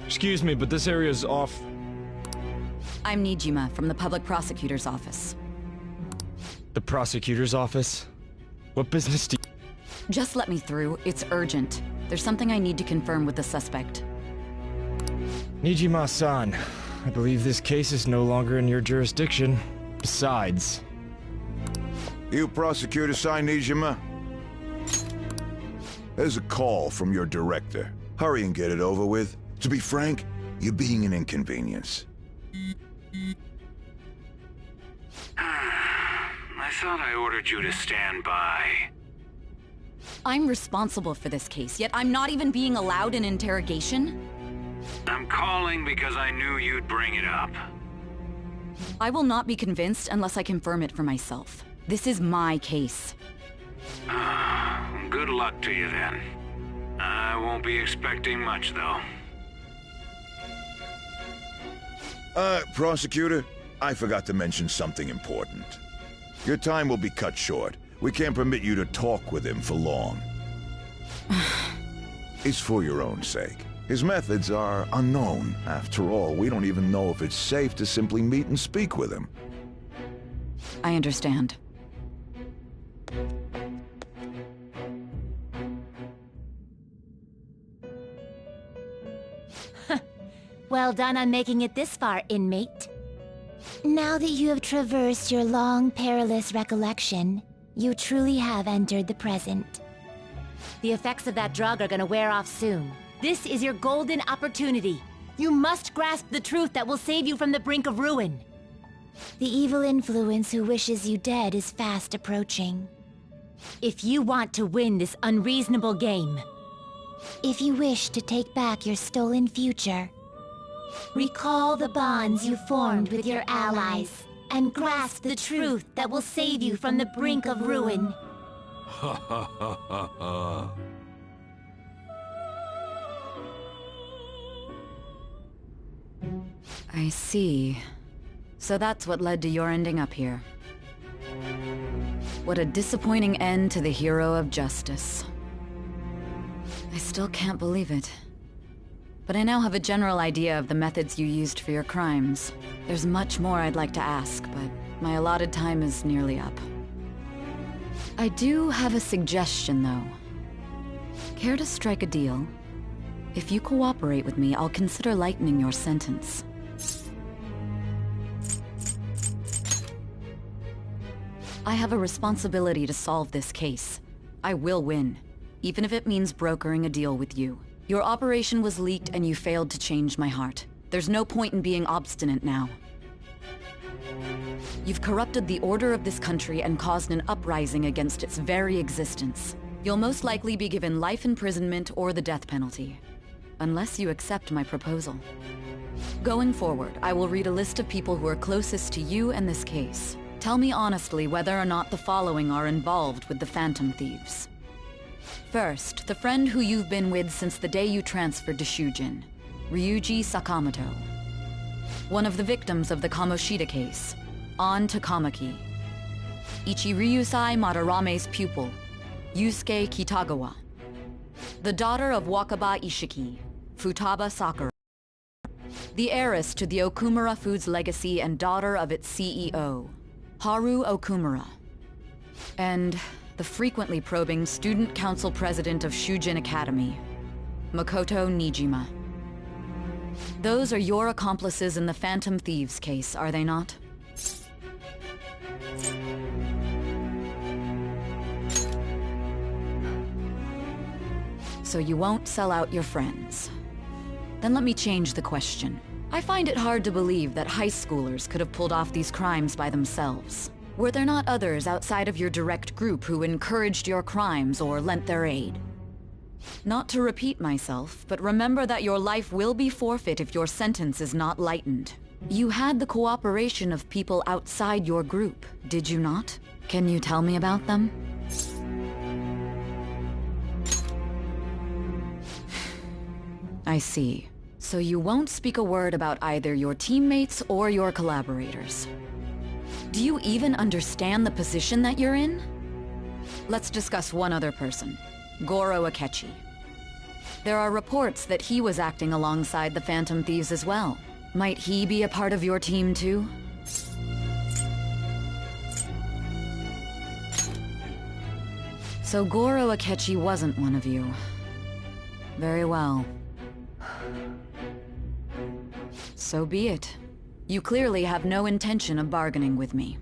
Excuse me, but this area's off. I'm Nijima from the public prosecutor's office. The prosecutor's office? What business do you... Just let me through. It's urgent. There's something I need to confirm with the suspect. Nijima-san, I believe this case is no longer in your jurisdiction. Besides... You prosecutor, Sai Nijima? There's a call from your director. Hurry and get it over with. To be frank, you're being an inconvenience. I thought I ordered you to stand by. I'm responsible for this case, yet I'm not even being allowed an interrogation? I'm calling because I knew you'd bring it up. I will not be convinced unless I confirm it for myself. This is my case. Good luck to you then. I won't be expecting much, though. Prosecutor, I forgot to mention something important. Your time will be cut short. We can't permit you to talk with him for long. It's for your own sake. His methods are unknown. After all, we don't even know if it's safe to simply meet and speak with him. I understand. Well done on making it this far, inmate. Now that you have traversed your long, perilous recollection, you truly have entered the present. The effects of that drug are gonna wear off soon. This is your golden opportunity. You must grasp the truth that will save you from the brink of ruin. The evil influence who wishes you dead is fast approaching. If you want to win this unreasonable game, if you wish to take back your stolen future, recall the bonds you formed with your allies, and grasp the truth that will save you from the brink of ruin. Ha ha ha ha ha. I see. So that's what led to your ending up here. What a disappointing end to the hero of justice. I still can't believe it. But I now have a general idea of the methods you used for your crimes. There's much more I'd like to ask, but my allotted time is nearly up. I do have a suggestion, though. Care to strike a deal? If you cooperate with me, I'll consider lightening your sentence. I have a responsibility to solve this case. I will win, even if it means brokering a deal with you. Your operation was leaked and you failed to change my heart. There's no point in being obstinate now. You've corrupted the order of this country and caused an uprising against its very existence. You'll most likely be given life imprisonment or the death penalty, unless you accept my proposal. Going forward, I will read a list of people who are closest to you and this case. Tell me honestly whether or not the following are involved with the Phantom Thieves. First, the friend who you've been with since the day you transferred to Shujin, Ryuji Sakamoto. One of the victims of the Kamoshida case, An Takamaki. Ichiryusai Madarame's pupil, Yusuke Kitagawa. The daughter of Wakaba Ishiki, Futaba Sakura. The heiress to the Okumura Foods legacy and daughter of its CEO, Haru Okumura. And the frequently probing student council president of Shujin Academy, Makoto Nijima. Those are your accomplices in the Phantom Thieves case, are they not? So you won't sell out your friends. Then let me change the question. I find it hard to believe that high schoolers could have pulled off these crimes by themselves. Were there not others outside of your direct group who encouraged your crimes or lent their aid? Not to repeat myself, but remember that your life will be forfeit if your sentence is not lightened. You had the cooperation of people outside your group, did you not? Can you tell me about them? I see. So you won't speak a word about either your teammates or your collaborators. Do you even understand the position that you're in? Let's discuss one other person, Goro Akechi. There are reports that he was acting alongside the Phantom Thieves as well. Might he be a part of your team too? So Goro Akechi wasn't one of you. Very well. So be it. You clearly have no intention of bargaining with me.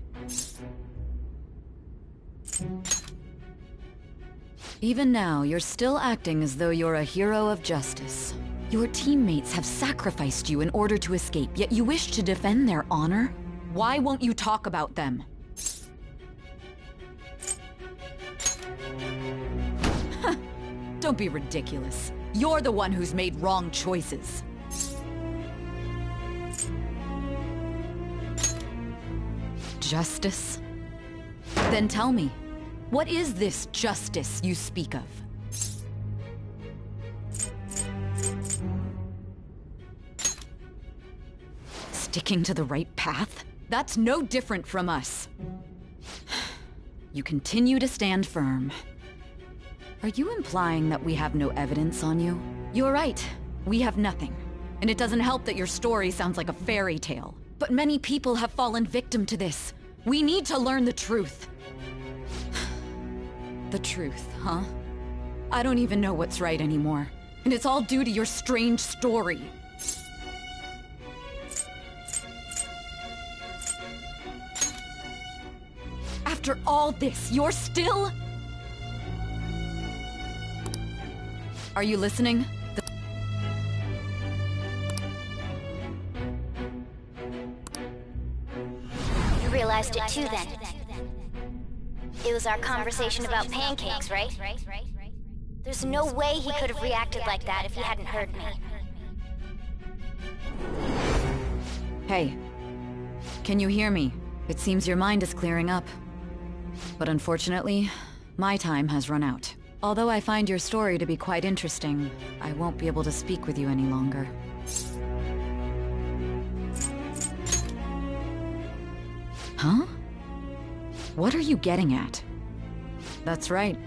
Even now, you're still acting as though you're a hero of justice. Your teammates have sacrificed you in order to escape, yet you wish to defend their honor? Why won't you talk about them? Don't be ridiculous. You're the one who's made wrong choices. Justice? Then tell me, what is this justice you speak of? Sticking to the right path? That's no different from us. You continue to stand firm. Are you implying that we have no evidence on you? You're right. We have nothing. And it doesn't help that your story sounds like a fairy tale. But many people have fallen victim to this. We need to learn the truth. The truth, huh? I don't even know what's right anymore. And it's all due to your strange story. After all this, you're still... Are you listening? You realized it too then. It was our conversation about pancakes, right? There's no way he could have reacted like that if he hadn't heard me. Hey. Can you hear me? It seems your mind is clearing up. But unfortunately, my time has run out. Although I find your story to be quite interesting, I won't be able to speak with you any longer. Huh? What are you getting at? That's right.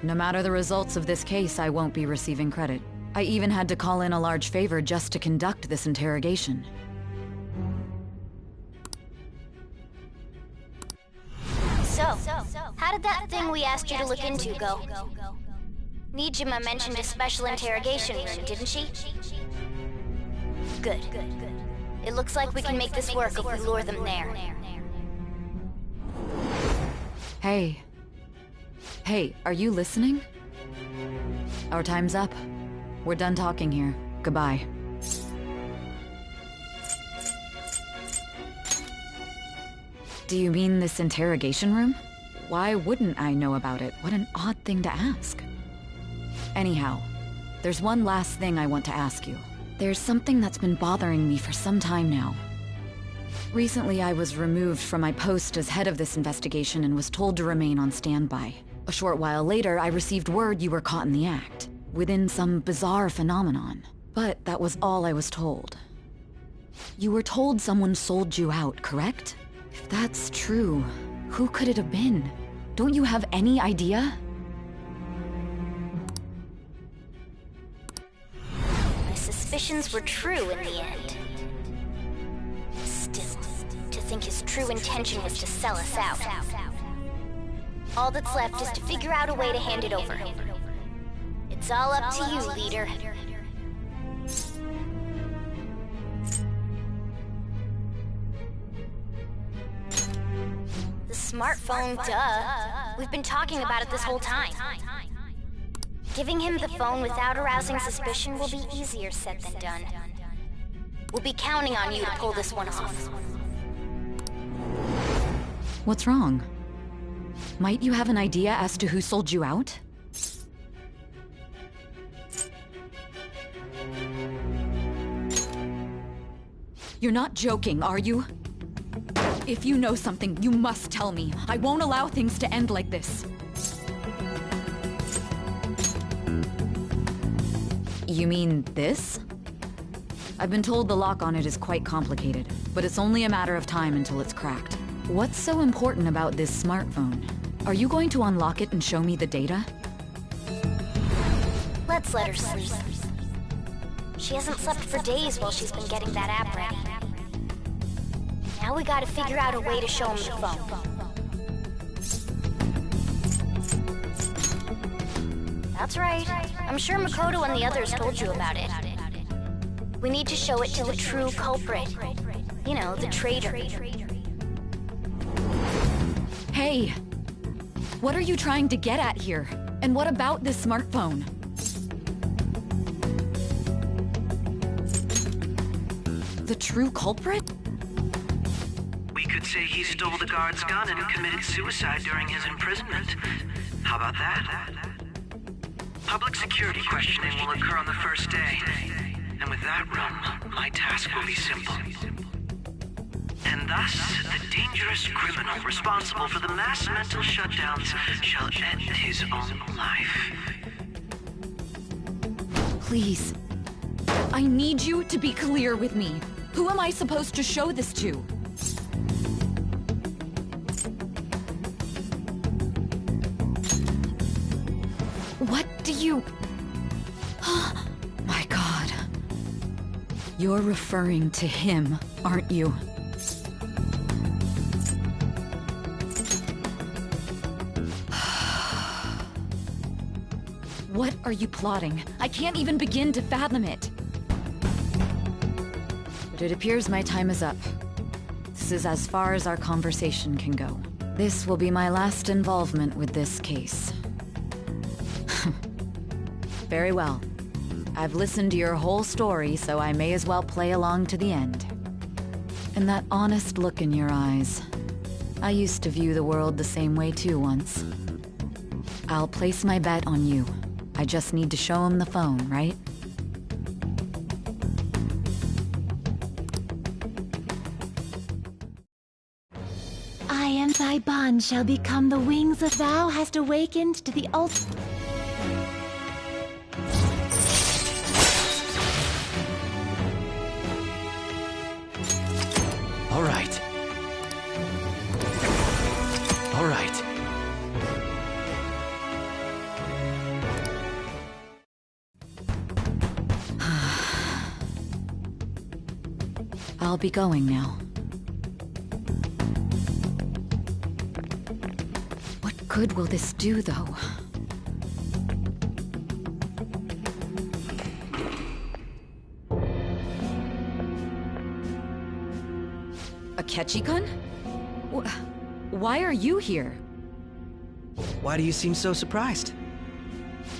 No matter the results of this case, I won't be receiving credit. I even had to call in a large favor just to conduct this interrogation. So, how did that thing we asked you to look into go? Nijima mentioned a special interrogation room, didn't she? Good. It looks like we can make this work if we lure them there. Hey. Hey, are you listening? Our time's up. We're done talking here. Goodbye. Do you mean this interrogation room? Why wouldn't I know about it? What an odd thing to ask. Anyhow, there's one last thing I want to ask you. There's something that's been bothering me for some time now. Recently, I was removed from my post as head of this investigation and was told to remain on standby. A short while later, I received word you were caught in the act, within some bizarre phenomenon. But that was all I was told. You were told someone sold you out, correct? If that's true, who could it have been? Don't you have any idea? My suspicions were true in the end. Still, to think his true intention was to sell us out. All that's left is to figure out a way to hand it over. It's all up to you, leader. The smartphone, duh. We've been talking about it this whole time. Giving him the phone without arousing suspicion will be easier said than done. We'll be counting on you to pull this one off. What's wrong? Might you have an idea as to who sold you out? You're not joking, are you? If you know something, you must tell me. I won't allow things to end like this. You mean this? I've been told the lock on it is quite complicated, but it's only a matter of time until it's cracked. What's so important about this smartphone? Are you going to unlock it and show me the data? Let's let her sleep. She hasn't slept for days while she's been getting that app ready. Now we gotta figure out a way to show him the phone. That's right. I'm sure Makoto and the others told you about it. We need to show it to the true culprit. You know, the traitor. Hey! What are you trying to get at here? And what about this smartphone? The true culprit? We could say he stole the guard's gun and committed suicide during his imprisonment. How about that? Public security questioning will occur on the first day. And with that run, my task will be simple. And thus, the dangerous criminal responsible for the mass mental shutdowns shall end his own life. Please. I need you to be clear with me. Who am I supposed to show this to? What do you... My God. You're referring to him, aren't you? What are you plotting? I can't even begin to fathom it. But it appears my time is up. This is as far as our conversation can go. This will be my last involvement with this case. Very well. I've listened to your whole story, so I may as well play along to the end. And that honest look in your eyes. I used to view the world the same way too once. I'll place my bet on you. I just need to show him the phone, right? I am thy bond shall become the wings of thou hast awakened to the ultimate. All right. All right. I'll be going now. What good will this do, though? Akechi-kun? Why are you here? Why do you seem so surprised?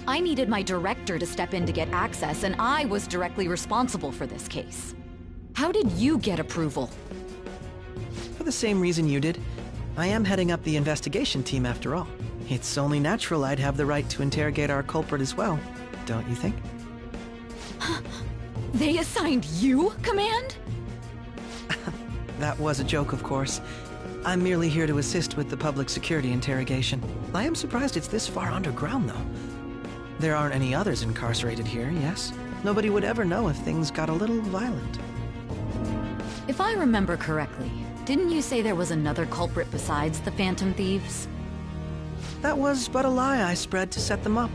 I needed my director to step in to get access, and I was directly responsible for this case. How did you get approval? For the same reason you did. I am heading up the investigation team after all. It's only natural I'd have the right to interrogate our culprit as well, don't you think? They assigned you command? That was a joke, of course. I'm merely here to assist with the public security interrogation. I am surprised it's this far underground, though. There aren't any others incarcerated here, yes? Nobody would ever know if things got a little violent. If I remember correctly, didn't you say there was another culprit besides the Phantom Thieves? That was but a lie I spread to set them up.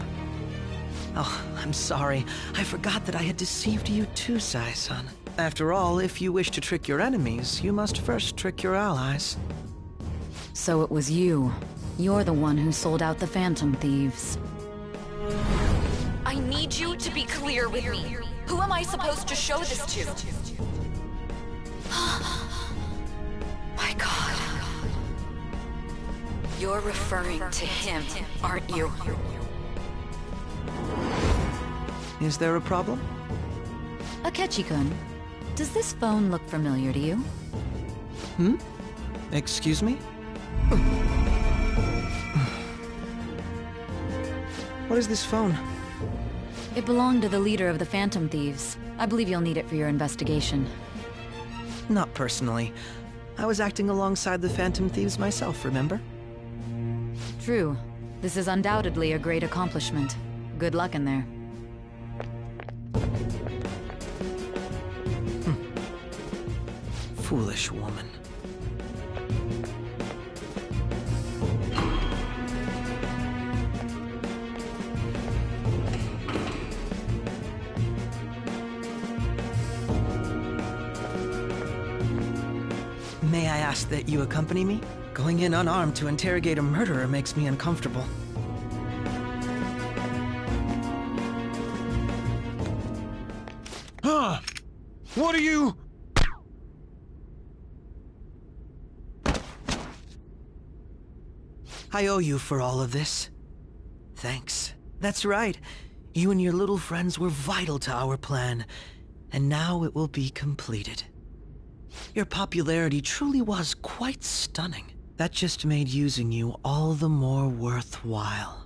Oh, I'm sorry. I forgot that I had deceived you too, Sai-san. After all, if you wish to trick your enemies, you must first trick your allies. So it was you. You're the one who sold out the Phantom Thieves. I need you to be clear with me. Who am I supposed to show this to? My God. You're referring to him, aren't you? Is there a problem? Akechi-kun, does this phone look familiar to you? Excuse me? What is this phone? It belonged to the leader of the Phantom Thieves. I believe you'll need it for your investigation. Not personally. I was acting alongside the Phantom Thieves myself, remember? True. This is undoubtedly a great accomplishment. Good luck in there. Foolish woman. May I ask that you accompany me? Going in unarmed to interrogate a murderer makes me uncomfortable. Huh? What are you... I owe you for all of this. Thanks. That's right. You and your little friends were vital to our plan, and now it will be completed. Your popularity truly was quite stunning. That just made using you all the more worthwhile.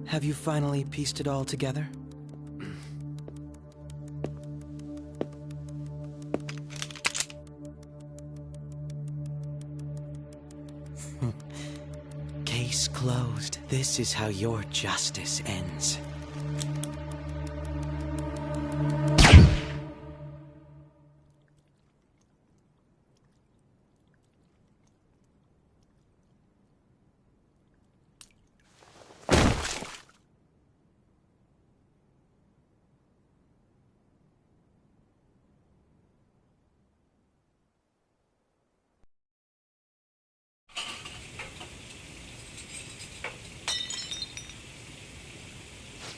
Have you finally pieced it all together? Case closed. This is how your justice ends.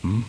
Hmm?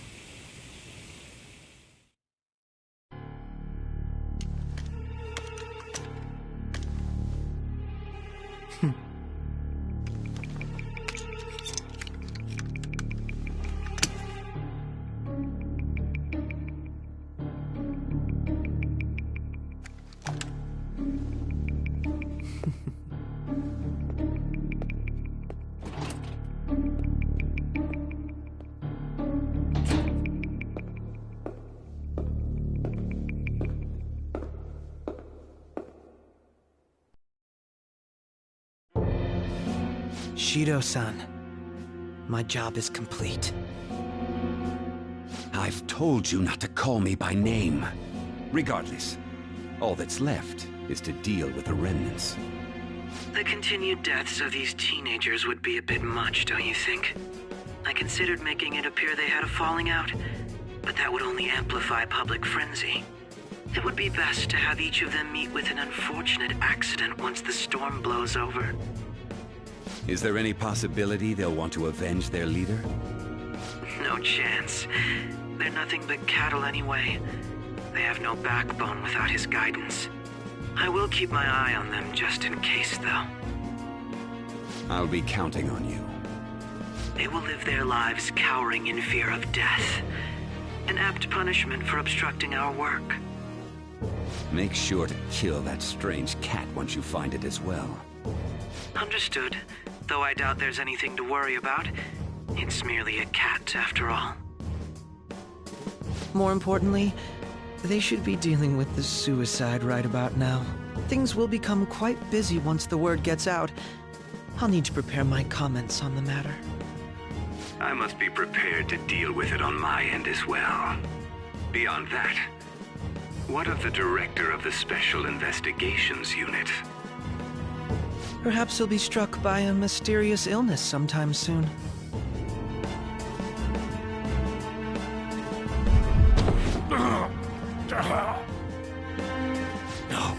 Shido-san, my job is complete. I've told you not to call me by name. Regardless, all that's left is to deal with the remnants. The continued deaths of these teenagers would be a bit much, don't you think? I considered making it appear they had a falling out, but that would only amplify public frenzy. It would be best to have each of them meet with an unfortunate accident once the storm blows over. Is there any possibility they'll want to avenge their leader? No chance. They're nothing but cattle anyway. They have no backbone without his guidance. I will keep my eye on them just in case, though. I'll be counting on you. They will live their lives cowering in fear of death. An apt punishment for obstructing our work. Make sure to kill that strange cat once you find it as well. Understood. Though I doubt there's anything to worry about. It's merely a cat, after all. More importantly, they should be dealing with the suicide right about now. Things will become quite busy once the word gets out. I'll need to prepare my comments on the matter. I must be prepared to deal with it on my end as well. Beyond that, what of the director of the Special Investigations Unit? Perhaps he'll be struck by a mysterious illness sometime soon. No,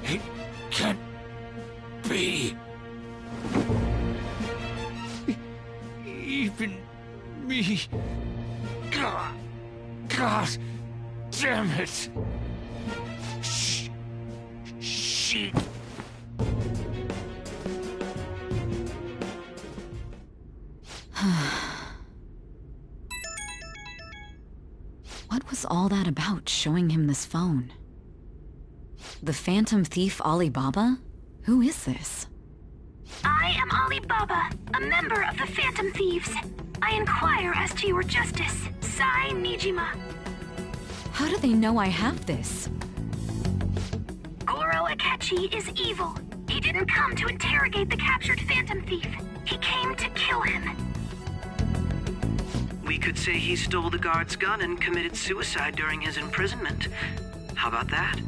it can't be. Even me. God damn it. She. What was all that about, showing him this phone? The Phantom Thief Alibaba? Who is this? I am Alibaba, a member of the Phantom Thieves. I inquire as to your justice, Sai Nijima. How do they know I have this? Goro Akechi is evil. He didn't come to interrogate the captured Phantom Thief. He came to kill him. We could say he stole the guard's gun and committed suicide during his imprisonment. How about that?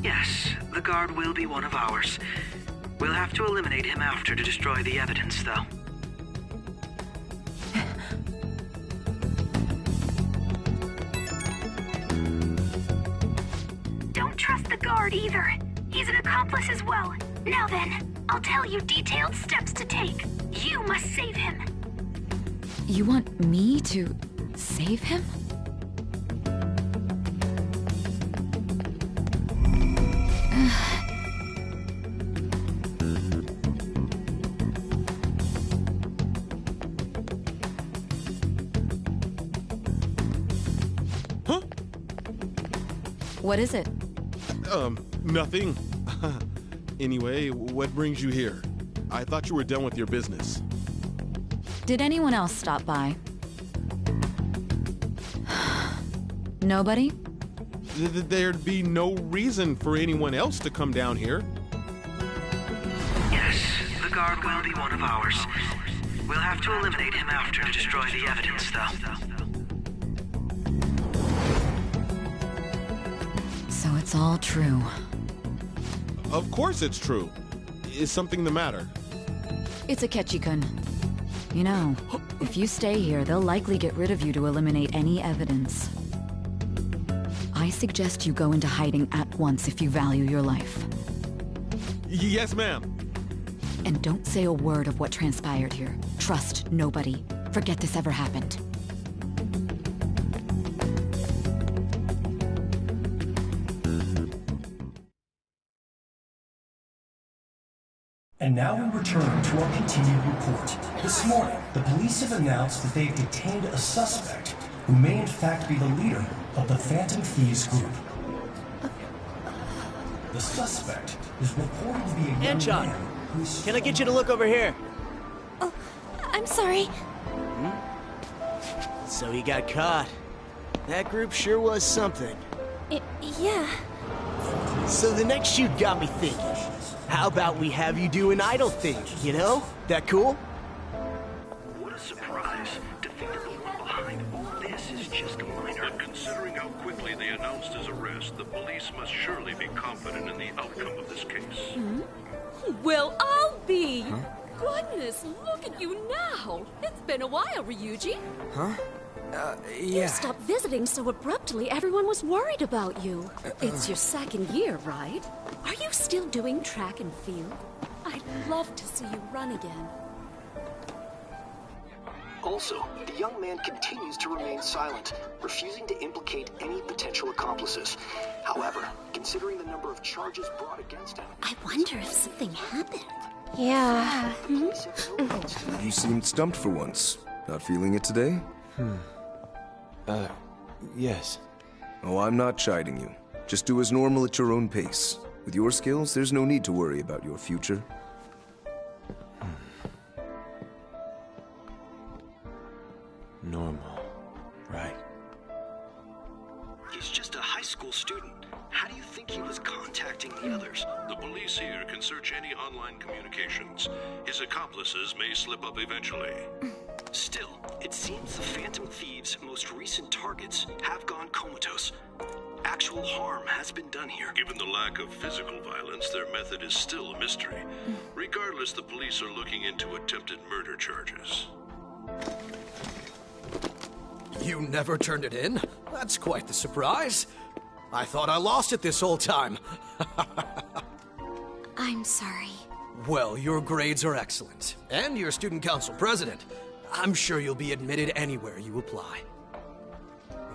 Yes, the guard will be one of ours. We'll have to eliminate him after to destroy the evidence, though. guard either. He's an accomplice as well. Now then, I'll tell you detailed steps to take. You must save him. You want me to save him? Huh? What is it? Nothing. Anyway, what brings you here? I thought you were done with your business. Did anyone else stop by? Nobody? There'd be no reason for anyone else to come down here. Yes, the guard will be one of ours. We'll have to eliminate him after to destroy the evidence, though. So it's all true. Of course it's true. Is something the matter? It's Akechi-kun. You know, if you stay here, they'll likely get rid of you to eliminate any evidence. I suggest you go into hiding at once if you value your life. Yes, ma'am. And don't say a word of what transpired here. Trust nobody. Forget this ever happened. And now we return to our continued report. This morning, the police have announced that they've detained a suspect who may in fact be the leader of the Phantom Thieves group. The suspect is reported to be a young Anchon, man who's... can I get you to look over here? Oh, I'm sorry. So he got caught. That group sure was something. Yeah. So the next shoot got me thinking. How about we have you do an idol thing, you know? That cool? What a surprise. To think that the one behind all this is just a minor. But considering how quickly they announced his arrest, the police must surely be confident in the outcome of this case. Well, I'll be. Goodness, look at you now. It's been a while, Ryuji. Huh? You stopped visiting so abruptly, everyone was worried about you. It's your second year, right? Are you still doing track and field? I'd love to see you run again. Also, the young man continues to remain silent, refusing to implicate any potential accomplices. However, considering the number of charges brought against him... I wonder if something happened. Yeah. You seemed stumped for once. Not feeling it today? Yes. Oh, I'm not chiding you. Just do as normal at your own pace. With your skills, there's no need to worry about your future. Normal. Right. He's just a high school student. How do you think he was contacting the others? The police here can search any online communications. His accomplices may slip up eventually. Still, it seems the Phantom Thieves' most recent targets have gone comatose. Actual harm has been done here. Given the lack of physical violence, their method is still a mystery. Regardless, the police are looking into attempted murder charges. You never turned it in? That's quite the surprise. I thought I lost it this whole time. I'm sorry. Well, your grades are excellent. And you're student council president. I'm sure you'll be admitted anywhere you apply.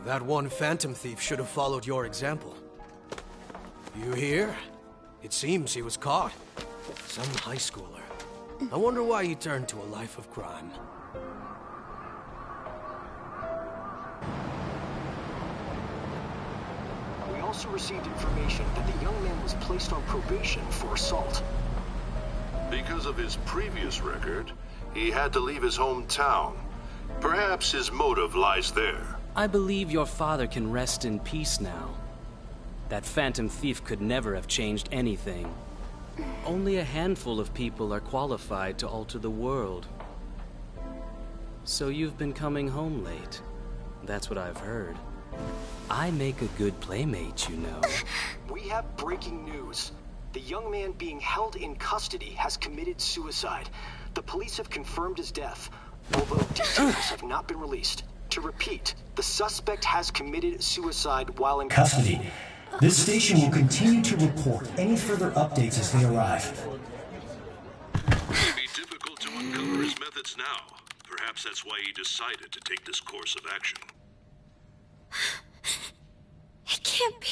That one Phantom Thief should have followed your example. You hear? It seems he was caught. Some high schooler. I wonder why he turned to a life of crime. We also received information that the young man was placed on probation for assault. Because of his previous record, he had to leave his hometown. Perhaps his motive lies there. I believe your father can rest in peace now. That Phantom Thief could never have changed anything. Only a handful of people are qualified to alter the world. So you've been coming home late. That's what I've heard. I make a good playmate, you know. We have breaking news. The young man being held in custody has committed suicide. The police have confirmed his death, although details have not been released. To repeat, the suspect has committed suicide while in Custody. This station will continue to report any further updates as they arrive. It'd be difficult to uncover his methods now. Perhaps that's why he decided to take this course of action. It can't be.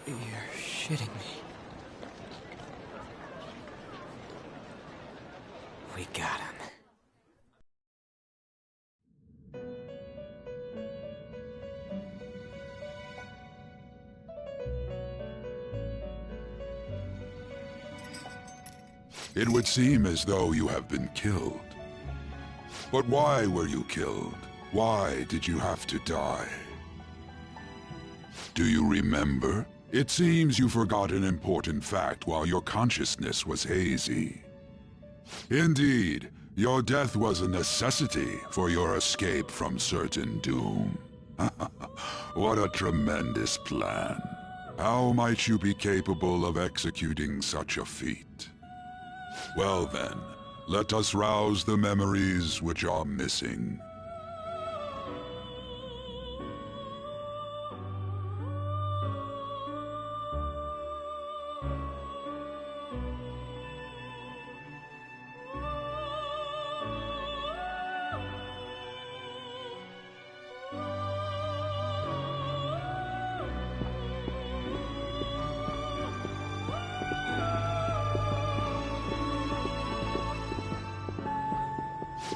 You're shitting me. We got him. It would seem as though you have been killed. But why were you killed? Why did you have to die? Do you remember? It seems you forgot an important fact while your consciousness was hazy. Indeed, your death was a necessity for your escape from certain doom. What a tremendous plan. How might you be capable of executing such a feat? Well then, let us rouse the memories which are missing.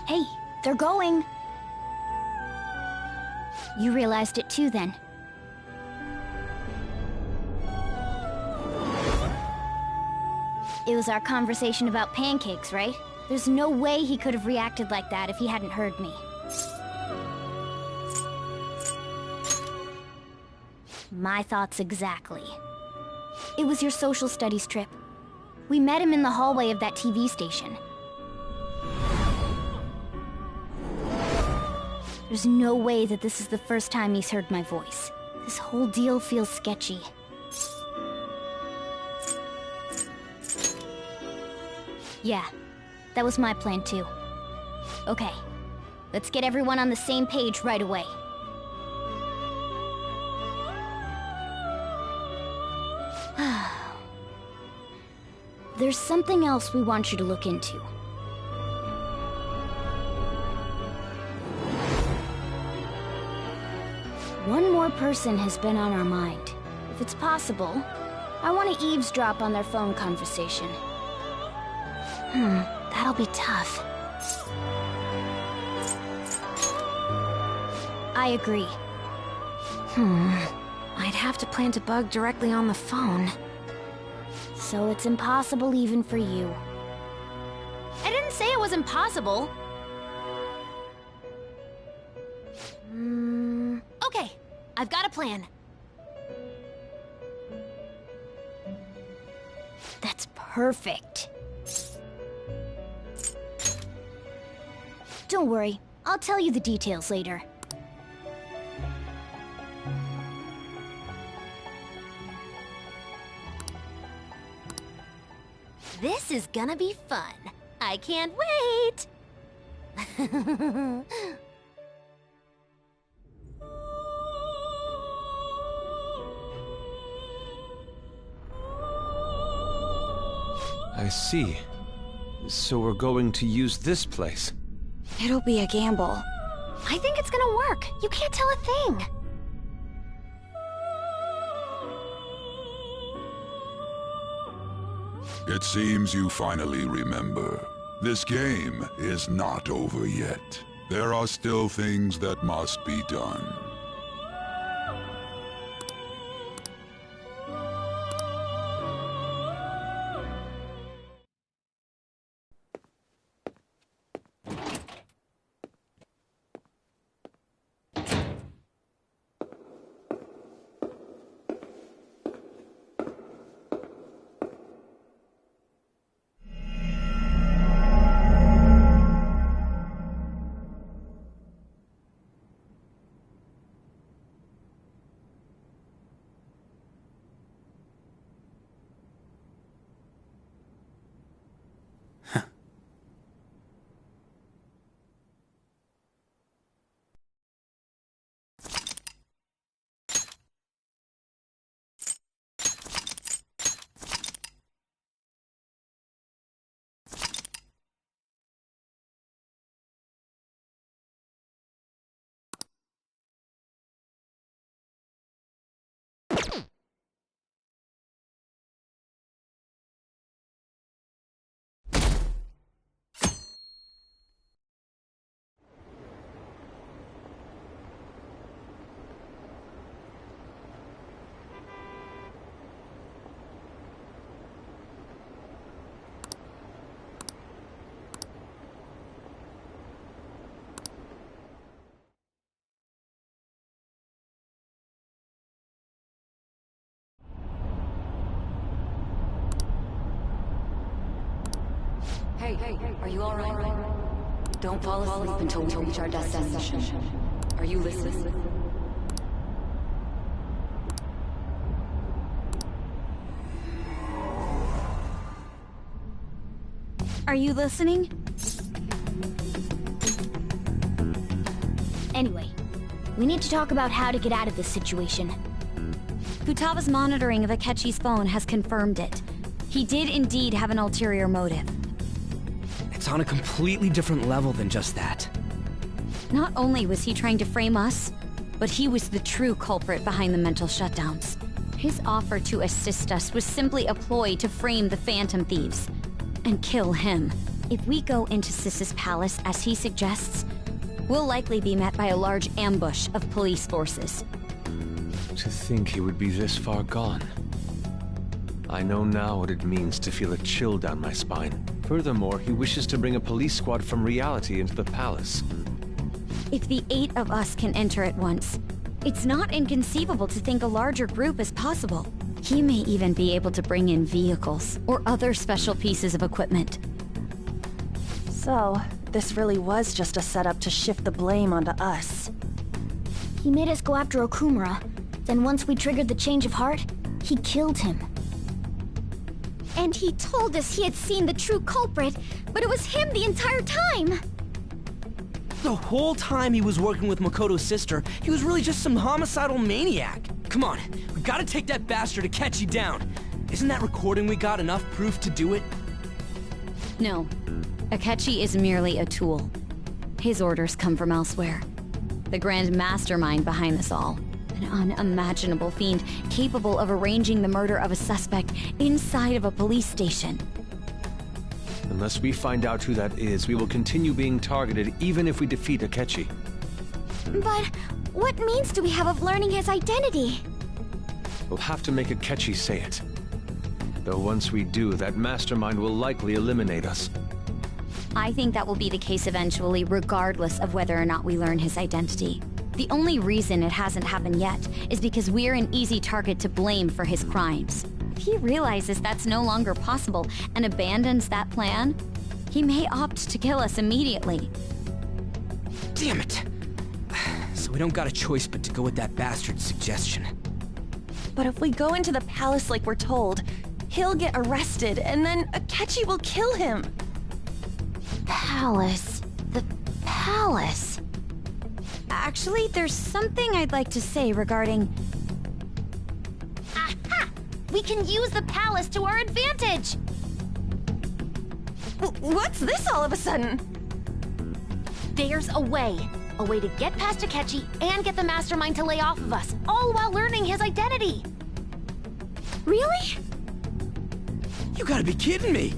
Hey, they're going. You realized it too, then. It was our conversation about pancakes, right? There's no way he could have reacted like that if he hadn't heard me. My thoughts exactly. It was your social studies trip. We met him in the hallway of that TV station. There's no way that this is the first time he's heard my voice. This whole deal feels sketchy. Yeah, that was my plan too. Okay, let's get everyone on the same page right away. There's something else we want you to look into. One more person has been on our mind. If it's possible, I want to eavesdrop on their phone conversation. That'll be tough. I agree. I'd have to plant a bug directly on the phone. So it's impossible even for you. I didn't say it was impossible. Okay, I've got a plan. That's perfect. Don't worry, I'll tell you the details later. This is gonna be fun. I can't wait! I see. So we're going to use this place. It'll be a gamble. I think it's gonna work. You can't tell a thing. It seems you finally remember. This game is not over yet. There are still things that must be done. are you alright? Don't fall asleep until we reach our destination. Are you listening? Are you listening? Anyway, we need to talk about how to get out of this situation. Futaba's monitoring of Akechi's phone has confirmed it. He did indeed have an ulterior motive. It's on a completely different level than just that. Not only was he trying to frame us, but he was the true culprit behind the mental shutdowns. His offer to assist us was simply a ploy to frame the Phantom Thieves and kill him. If we go into Sis's palace as he suggests, we'll likely be met by a large ambush of police forces. To think he would be this far gone. I know now what it means to feel a chill down my spine. Furthermore, he wishes to bring a police squad from reality into the palace. If the 8 of us can enter at once, it's not inconceivable to think a larger group is possible. He may even be able to bring in vehicles or other special pieces of equipment. So, this really was just a setup to shift the blame onto us. He made us go after Okumura. Then once we triggered the change of heart, he killed him. And he told us he had seen the true culprit, but it was him the entire time! The whole time he was working with Makoto's sister, he was really just some homicidal maniac. Come on, we gotta take that bastard Akechi down. Isn't that recording we got enough proof to do it? No. Akechi is merely a tool. His orders come from elsewhere. The grand mastermind behind this all. An unimaginable fiend capable of arranging the murder of a suspect inside of a police station. Unless we find out who that is, we will continue being targeted even if we defeat Akechi. But what means do we have of learning his identity? We'll have to make Akechi say it. Though once we do, that mastermind will likely eliminate us. I think that will be the case eventually, regardless of whether or not we learn his identity. The only reason it hasn't happened yet is because we're an easy target to blame for his crimes. If he realizes that's no longer possible and abandons that plan, he may opt to kill us immediately. Damn it! So we don't got a choice but to go with that bastard's suggestion. But if we go into the palace like we're told, he'll get arrested and then Akechi will kill him. Palace. The palace. Actually, there's something I'd like to say regarding... Aha! We can use the palace to our advantage! What's this all of a sudden? There's a way. A way to get past Akechi and get the mastermind to lay off of us, all while learning his identity. Really? You gotta be kidding me!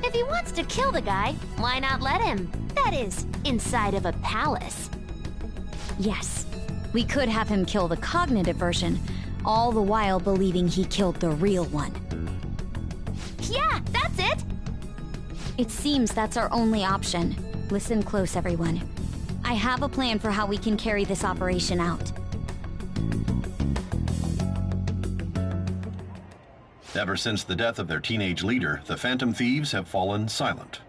If he wants to kill the guy, why not let him? That is, inside of a palace. Yes, we could have him kill the cognitive version, all the while believing he killed the real one. Yeah, that's it! It seems that's our only option. Listen close, everyone. I have a plan for how we can carry this operation out. Ever since the death of their teenage leader, the Phantom Thieves have fallen silent.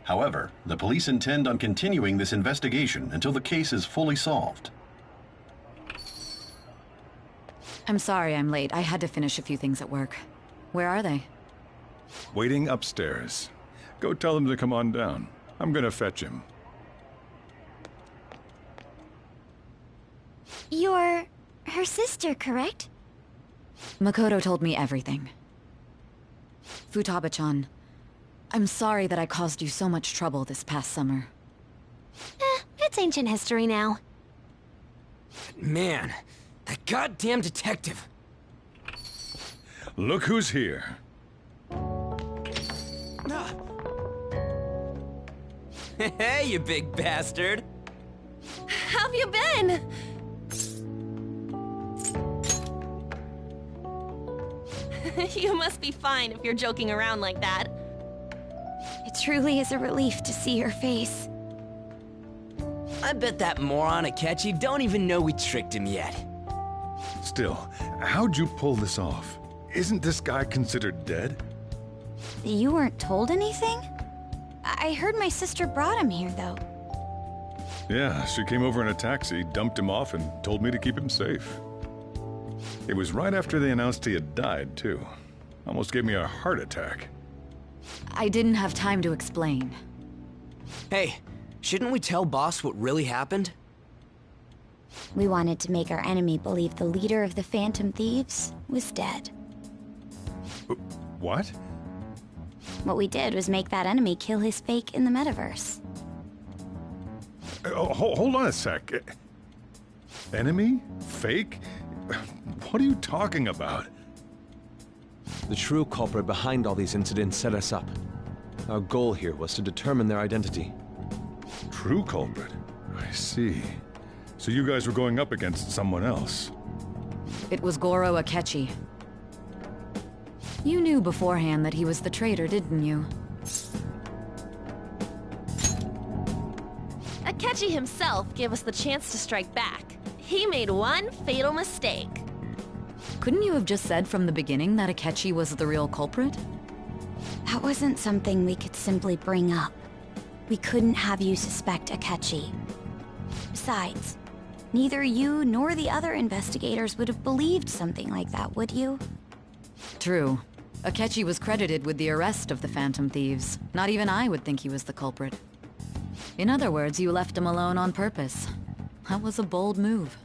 However, the police intend on continuing this investigation until the case is fully solved. I'm sorry I'm late. I had to finish a few things at work. Where are they? Waiting upstairs. Go tell them to come on down. I'm gonna fetch him. You're her sister, correct? Makoto told me everything. Futaba-chan, I'm sorry that I caused you so much trouble this past summer. It's ancient history now. Man, that goddamn detective. Look who's here. Hey, you big bastard. How have you been? You must be fine if you're joking around like that. It truly is a relief to see your face. I bet that moron Akechi don't even know we tricked him yet. Still, how'd you pull this off? Isn't this guy considered dead? You weren't told anything? I heard my sister brought him here, though. Yeah, she came over in a taxi, dumped him off, and told me to keep him safe. It was right after they announced he had died, too. Almost gave me a heart attack. I didn't have time to explain. Hey, shouldn't we tell Boss what really happened? We wanted to make our enemy believe the leader of the Phantom Thieves was dead. What? What we did was make that enemy kill his fake in the metaverse. Hold on a sec. Enemy? Fake? What are you talking about? The true culprit behind all these incidents set us up. Our goal here was to determine their identity. True culprit? I see. So you guys were going up against someone else? It was Goro Akechi. You knew beforehand that he was the traitor, didn't you? Akechi himself gave us the chance to strike back. He made one fatal mistake. Couldn't you have just said from the beginning that Akechi was the real culprit? That wasn't something we could simply bring up. We couldn't have you suspect Akechi. Besides, neither you nor the other investigators would have believed something like that, would you? True. Akechi was credited with the arrest of the Phantom Thieves. Not even I would think he was the culprit. In other words, you left him alone on purpose. That was a bold move.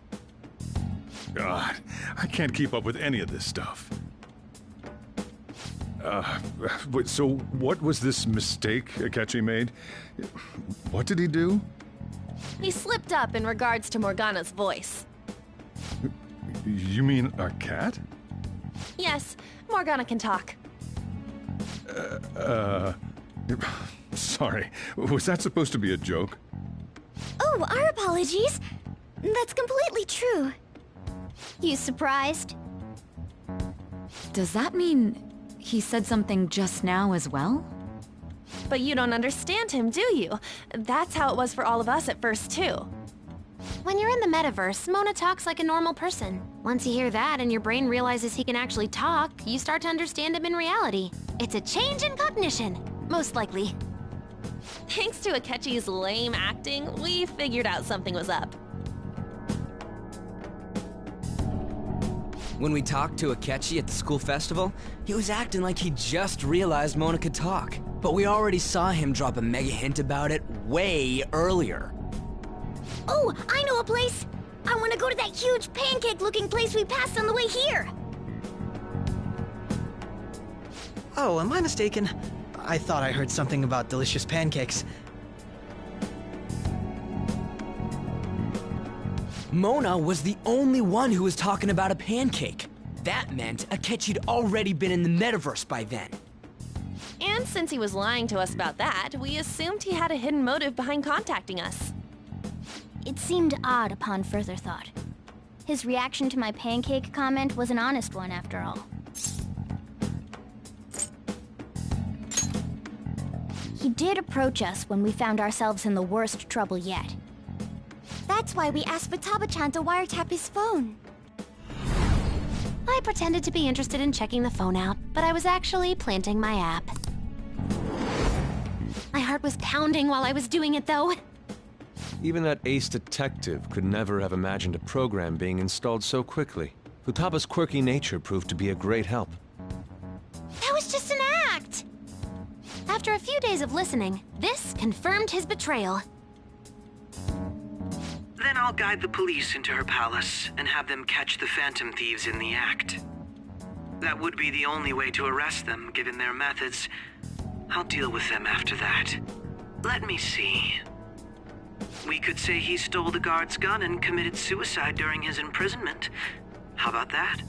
God, I can't keep up with any of this stuff. So what was this mistake Akechi made? What did he do? He slipped up in regards to Morgana's voice. You mean a cat? Yes, Morgana can talk. Sorry. Was that supposed to be a joke? Oh, our apologies. That's completely true. You surprised? Does that mean he said something just now as well? But you don't understand him, do you? That's how it was for all of us at first, too. When you're in the metaverse, Mona talks like a normal person. Once you hear that and your brain realizes he can actually talk, you start to understand him in reality. It's a change in cognition, most likely. Thanks to Akechi's lame acting, we figured out something was up. When we talked to Akechi at the school festival, he was acting like he just realized Mona could talk. But we already saw him drop a mega hint about it way earlier. Oh, I know a place! I want to go to that huge pancake-looking place we passed on the way here! Oh, am I mistaken? I thought I heard something about delicious pancakes. Mona was the only one who was talking about a pancake. That meant Akechi'd already been in the metaverse by then. And since he was lying to us about that, we assumed he had a hidden motive behind contacting us. It seemed odd upon further thought. His reaction to my pancake comment was an honest one, after all. He did approach us when we found ourselves in the worst trouble yet. That's why we asked Futaba-chan to wiretap his phone. I pretended to be interested in checking the phone out, but I was actually planting my app. My heart was pounding while I was doing it, though. Even that ace detective could never have imagined a program being installed so quickly. Futaba's quirky nature proved to be a great help. That was just an act! After a few days of listening, this confirmed his betrayal. Then I'll guide the police into her palace and have them catch the Phantom Thieves in the act. That would be the only way to arrest them, given their methods. I'll deal with them after that. Let me see. We could say he stole the guard's gun and committed suicide during his imprisonment. How about that?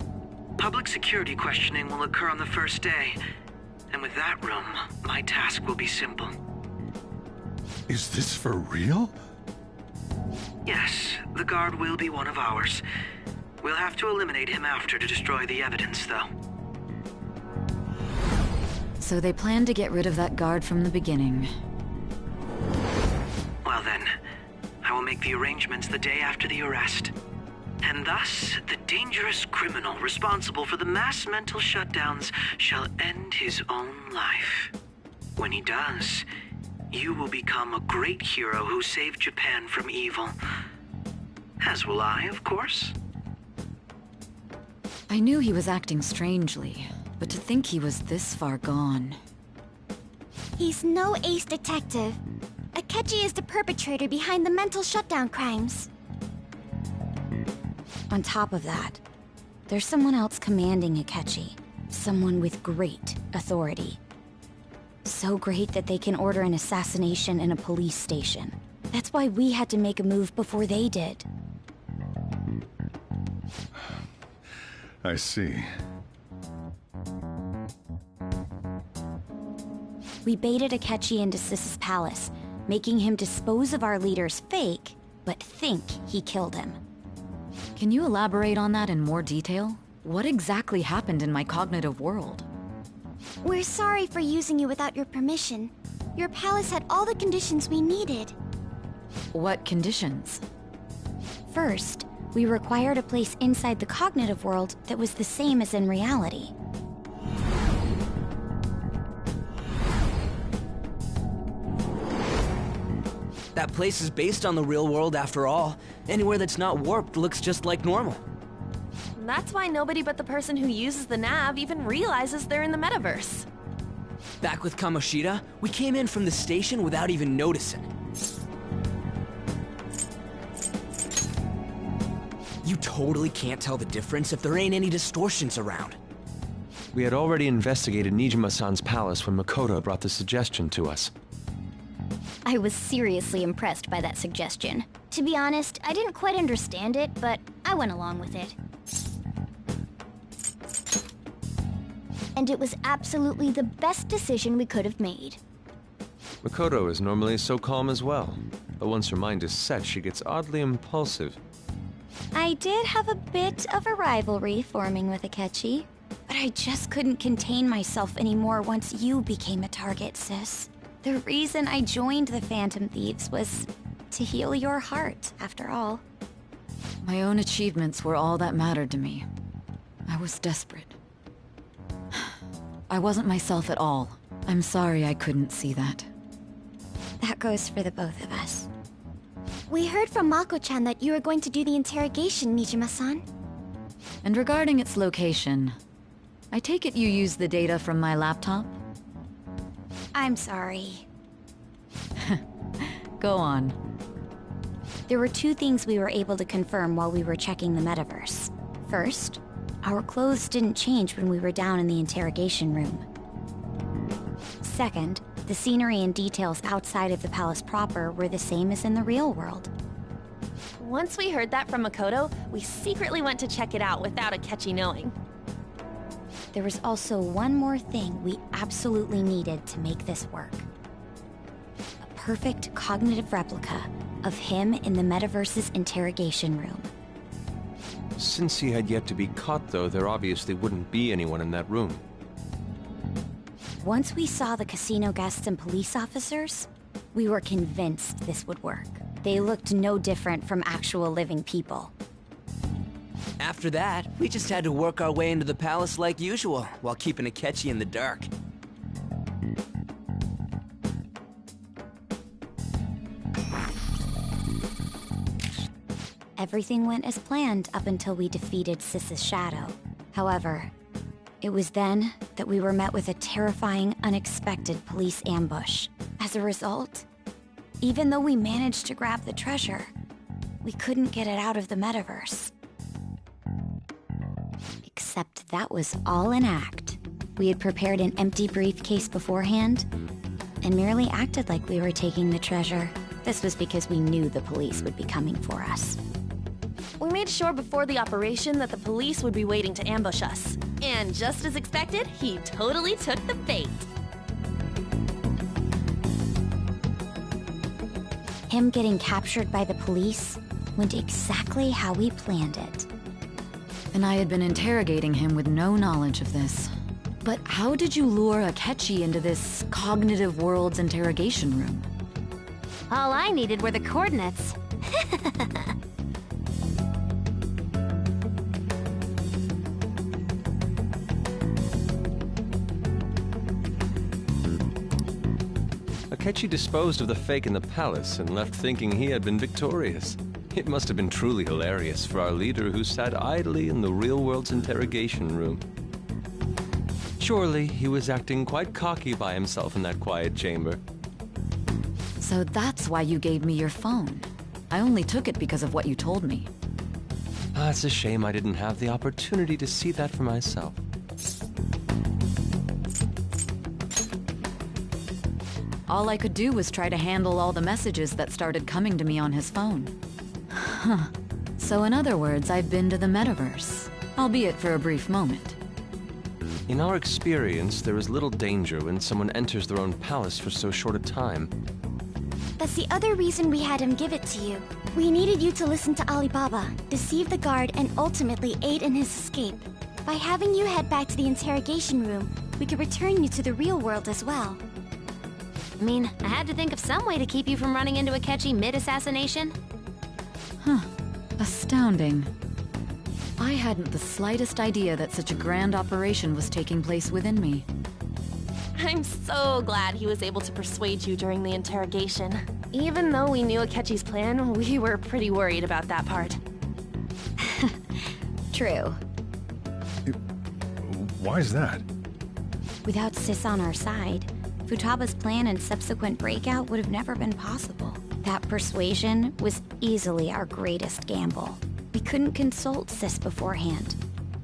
Public security questioning will occur on the first day. And with that room, my task will be simple. Is this for real? Yes, the guard will be one of ours. We'll have to eliminate him after to destroy the evidence, though. So they planned to get rid of that guard from the beginning. Well then, I will make the arrangements the day after the arrest. And thus, the dangerous criminal responsible for the mass mental shutdowns shall end his own life. When he does, You will become a great hero who saved Japan from evil. As will I, of course. I knew he was acting strangely, but to think he was this far gone... He's no ace detective. Akechi is the perpetrator behind the mental shutdown crimes. On top of that, there's someone else commanding Akechi. Someone with great authority. So great that they can order an assassination in a police station. That's why we had to make a move before they did. I see. We baited Akechi into Sis's palace, making him dispose of our leader's fake, but think he killed him. Can you elaborate on that in more detail? What exactly happened in my cognitive world? We're sorry for using you without your permission. Your palace had all the conditions we needed. What conditions? First, we required a place inside the cognitive world that was the same as in reality. That place is based on the real world after all. Anywhere that's not warped looks just like normal. That's why nobody but the person who uses the nav even realizes they're in the metaverse. Back with Kamoshida, we came in from the station without even noticing. You totally can't tell the difference if there ain't any distortions around. We had already investigated Nijima-san's palace when Makoto brought the suggestion to us. I was seriously impressed by that suggestion. To be honest, I didn't quite understand it, but I went along with it. And it was absolutely the best decision we could have made. Makoto is normally so calm as well, but once her mind is set, she gets oddly impulsive. I did have a bit of a rivalry forming with Akechi, but I just couldn't contain myself anymore once you became a target, sis. The reason I joined the Phantom Thieves was to heal your heart, after all. My own achievements were all that mattered to me. I was desperate. I wasn't myself at all. I'm sorry I couldn't see that. That goes for the both of us. We heard from Mako-chan that you were going to do the interrogation, Nijima-san. And regarding its location, I take it you used the data from my laptop? I'm sorry. Go on. There were two things we were able to confirm while we were checking the metaverse. First, our clothes didn't change when we were down in the interrogation room. Second, the scenery and details outside of the palace proper were the same as in the real world. Once we heard that from Makoto, we secretly went to check it out without Akechi knowing. There was also one more thing we absolutely needed to make this work. A perfect cognitive replica of him in the metaverse's interrogation room. Since he had yet to be caught, though, there obviously wouldn't be anyone in that room. Once we saw the casino guests and police officers, we were convinced this would work. They looked no different from actual living people. After that, we just had to work our way into the palace like usual, while keeping Akechi in the dark. Everything went as planned up until we defeated Sis's shadow. However, it was then that we were met with a terrifying, unexpected police ambush. As a result, even though we managed to grab the treasure, we couldn't get it out of the metaverse. Except that was all an act. We had prepared an empty briefcase beforehand, and merely acted like we were taking the treasure. This was because we knew the police would be coming for us. We made sure before the operation that the police would be waiting to ambush us. And just as expected, he totally took the bait. Him getting captured by the police went exactly how we planned it. And I had been interrogating him with no knowledge of this. But how did you lure Akechi into this cognitive world's interrogation room? All I needed were the coordinates. Akechi disposed of the fake in the palace and left thinking he had been victorious. It must have been truly hilarious for our leader who sat idly in the real world's interrogation room. Surely he was acting quite cocky by himself in that quiet chamber. So that's why you gave me your phone. I only took it because of what you told me. It's a shame I didn't have the opportunity to see that for myself. All I could do was try to handle all the messages that started coming to me on his phone. Huh. So in other words, I've been to the metaverse, albeit for a brief moment. In our experience, there is little danger when someone enters their own palace for so short a time. That's the other reason we had him give it to you. We needed you to listen to Alibaba, deceive the guard, and ultimately aid in his escape. By having you head back to the interrogation room, we could return you to the real world as well. I mean, I had to think of some way to keep you from running into Akechi mid-assassination. Huh. Astounding. I hadn't the slightest idea that such a grand operation was taking place within me. I'm so glad he was able to persuade you during the interrogation. Even though we knew Akechi's plan, we were pretty worried about that part. True. Why is that? Without Sis on our side, Futaba's plan and subsequent breakout would have never been possible. That persuasion was easily our greatest gamble. We couldn't consult Sis beforehand.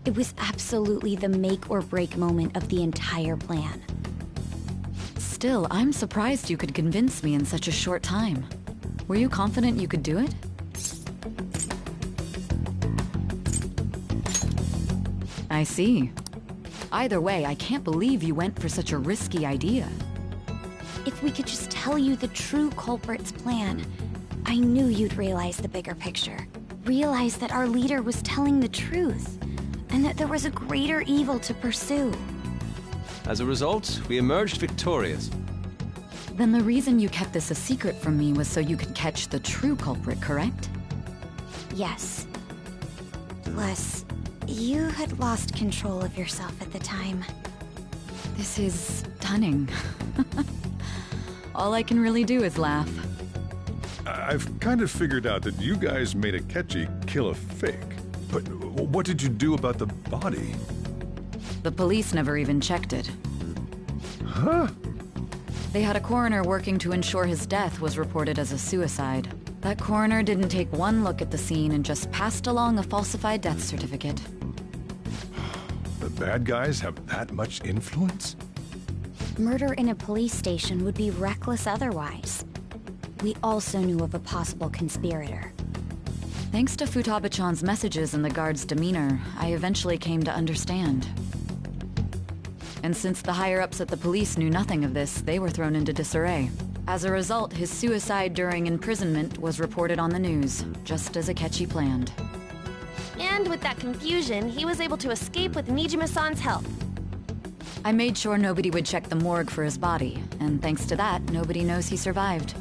It was absolutely the make or break moment of the entire plan. Still, I'm surprised you could convince me in such a short time. Were you confident you could do it? I see. Either way, I can't believe you went for such a risky idea. If we could just tell you the true culprit's plan, I knew you'd realize the bigger picture. Realize that our leader was telling the truth, and that there was a greater evil to pursue. As a result, we emerged victorious. Then the reason you kept this a secret from me was so you could catch the true culprit, correct? Yes. Plus, you had lost control of yourself at the time. This is stunning. All I can really do is laugh. I've kind of figured out that you guys made Akechi kill a fake. But what did you do about the body? The police never even checked it. Huh? They had a coroner working to ensure his death was reported as a suicide. That coroner didn't take one look at the scene and just passed along a falsified death certificate. The bad guys have that much influence? Murder in a police station would be reckless otherwise. We also knew of a possible conspirator. Thanks to Futaba-chan's messages and the guard's demeanor, I eventually came to understand. And since the higher-ups at the police knew nothing of this, they were thrown into disarray. As a result, his suicide during imprisonment was reported on the news, just as Akechi planned. And with that confusion, he was able to escape with Nijima-san's help. I made sure nobody would check the morgue for his body, and thanks to that, nobody knows he survived.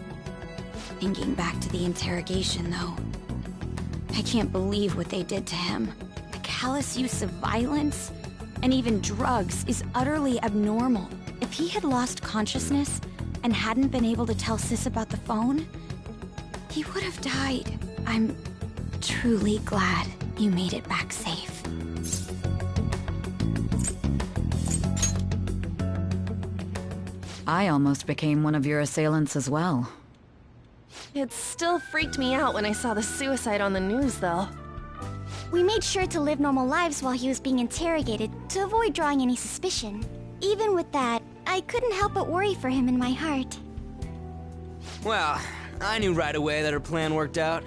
Thinking back to the interrogation, though, I can't believe what they did to him. The callous use of violence, and even drugs, is utterly abnormal. If he had lost consciousness and hadn't been able to tell Sis about the phone, he would have died. I'm truly glad you made it back safe. I almost became one of your assailants as well. It still freaked me out when I saw the suicide on the news, though. We made sure to live normal lives while he was being interrogated to avoid drawing any suspicion. Even with that, I couldn't help but worry for him in my heart. Well, I knew right away that her plan worked out.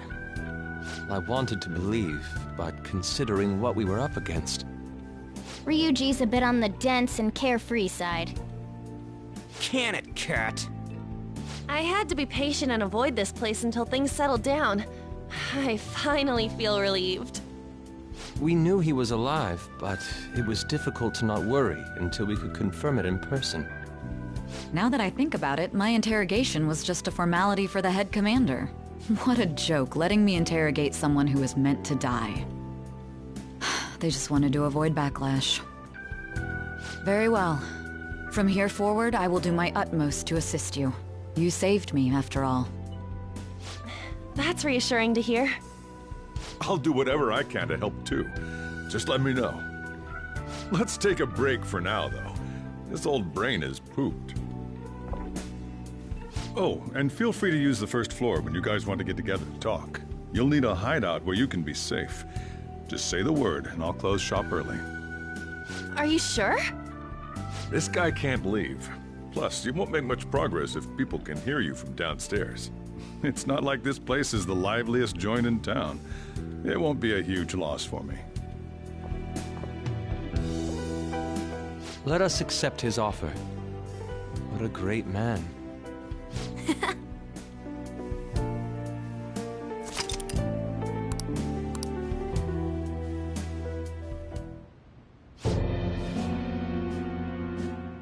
I wanted to believe, but considering what we were up against... Ryuji's a bit on the dense and carefree side. Can it, Cat? I had to be patient and avoid this place until things settled down. I finally feel relieved. We knew he was alive, but it was difficult to not worry until we could confirm it in person. Now that I think about it, my interrogation was just a formality for the head commander. What a joke, letting me interrogate someone who was meant to die. They just wanted to avoid backlash. Very well. From here forward, I will do my utmost to assist you. You saved me, after all. That's reassuring to hear. I'll do whatever I can to help too. Just let me know. Let's take a break for now, though. This old brain is pooped. Oh, and feel free to use the first floor when you guys want to get together to talk. You'll need a hideout where you can be safe. Just say the word, and I'll close shop early. Are you sure? This guy can't leave. Plus, you won't make much progress if people can hear you from downstairs. It's not like this place is the liveliest joint in town. It won't be a huge loss for me. Let us accept his offer. What a great man.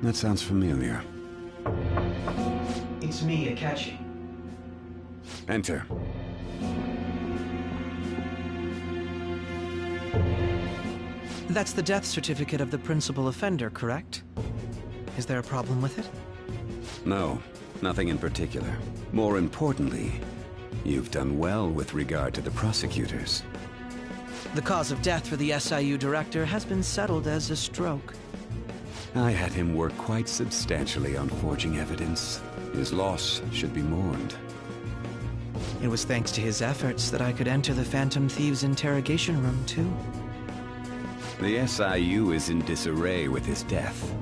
That sounds familiar. It's me, Akechi. Enter. That's the death certificate of the principal offender, correct? Is there a problem with it? No, nothing in particular. More importantly, you've done well with regard to the prosecutors. The cause of death for the SIU director has been settled as a stroke. I had him work quite substantially on forging evidence. His loss should be mourned. It was thanks to his efforts that I could enter the Phantom Thieves' interrogation room, too. The SIU is in disarray with his death.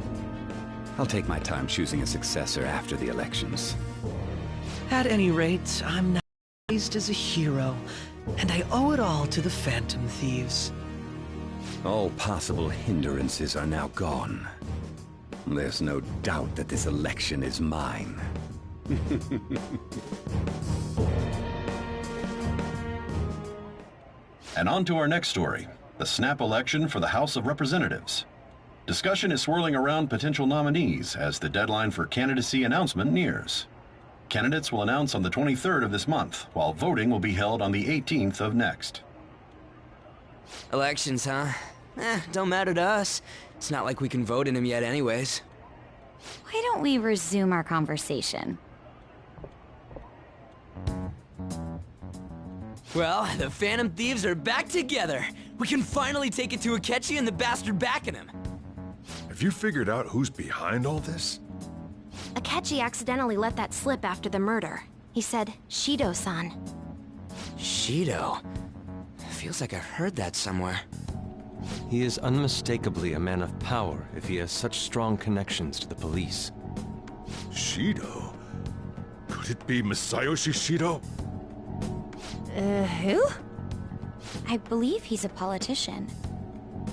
I'll take my time choosing a successor after the elections. At any rate, I'm now raised as a hero, and I owe it all to the Phantom Thieves. All possible hindrances are now gone. There's no doubt that this election is mine. And on to our next story, the snap election for the House of Representatives. Discussion is swirling around potential nominees as the deadline for candidacy announcement nears. Candidates will announce on the 23rd of this month, while voting will be held on the 18th of next. Elections, huh? Don't matter to us. It's not like we can vote in them yet anyways. Why don't we resume our conversation? Well, the Phantom Thieves are back together. We can finally take it to Akechi and the bastard backing him. Have you figured out who's behind all this? Akechi accidentally let that slip after the murder. He said, Shido-san. Shido? Feels like I've heard that somewhere. He is unmistakably a man of power if he has such strong connections to the police. Shido? Could it be Masayoshi Shido? Who? I believe he's a politician.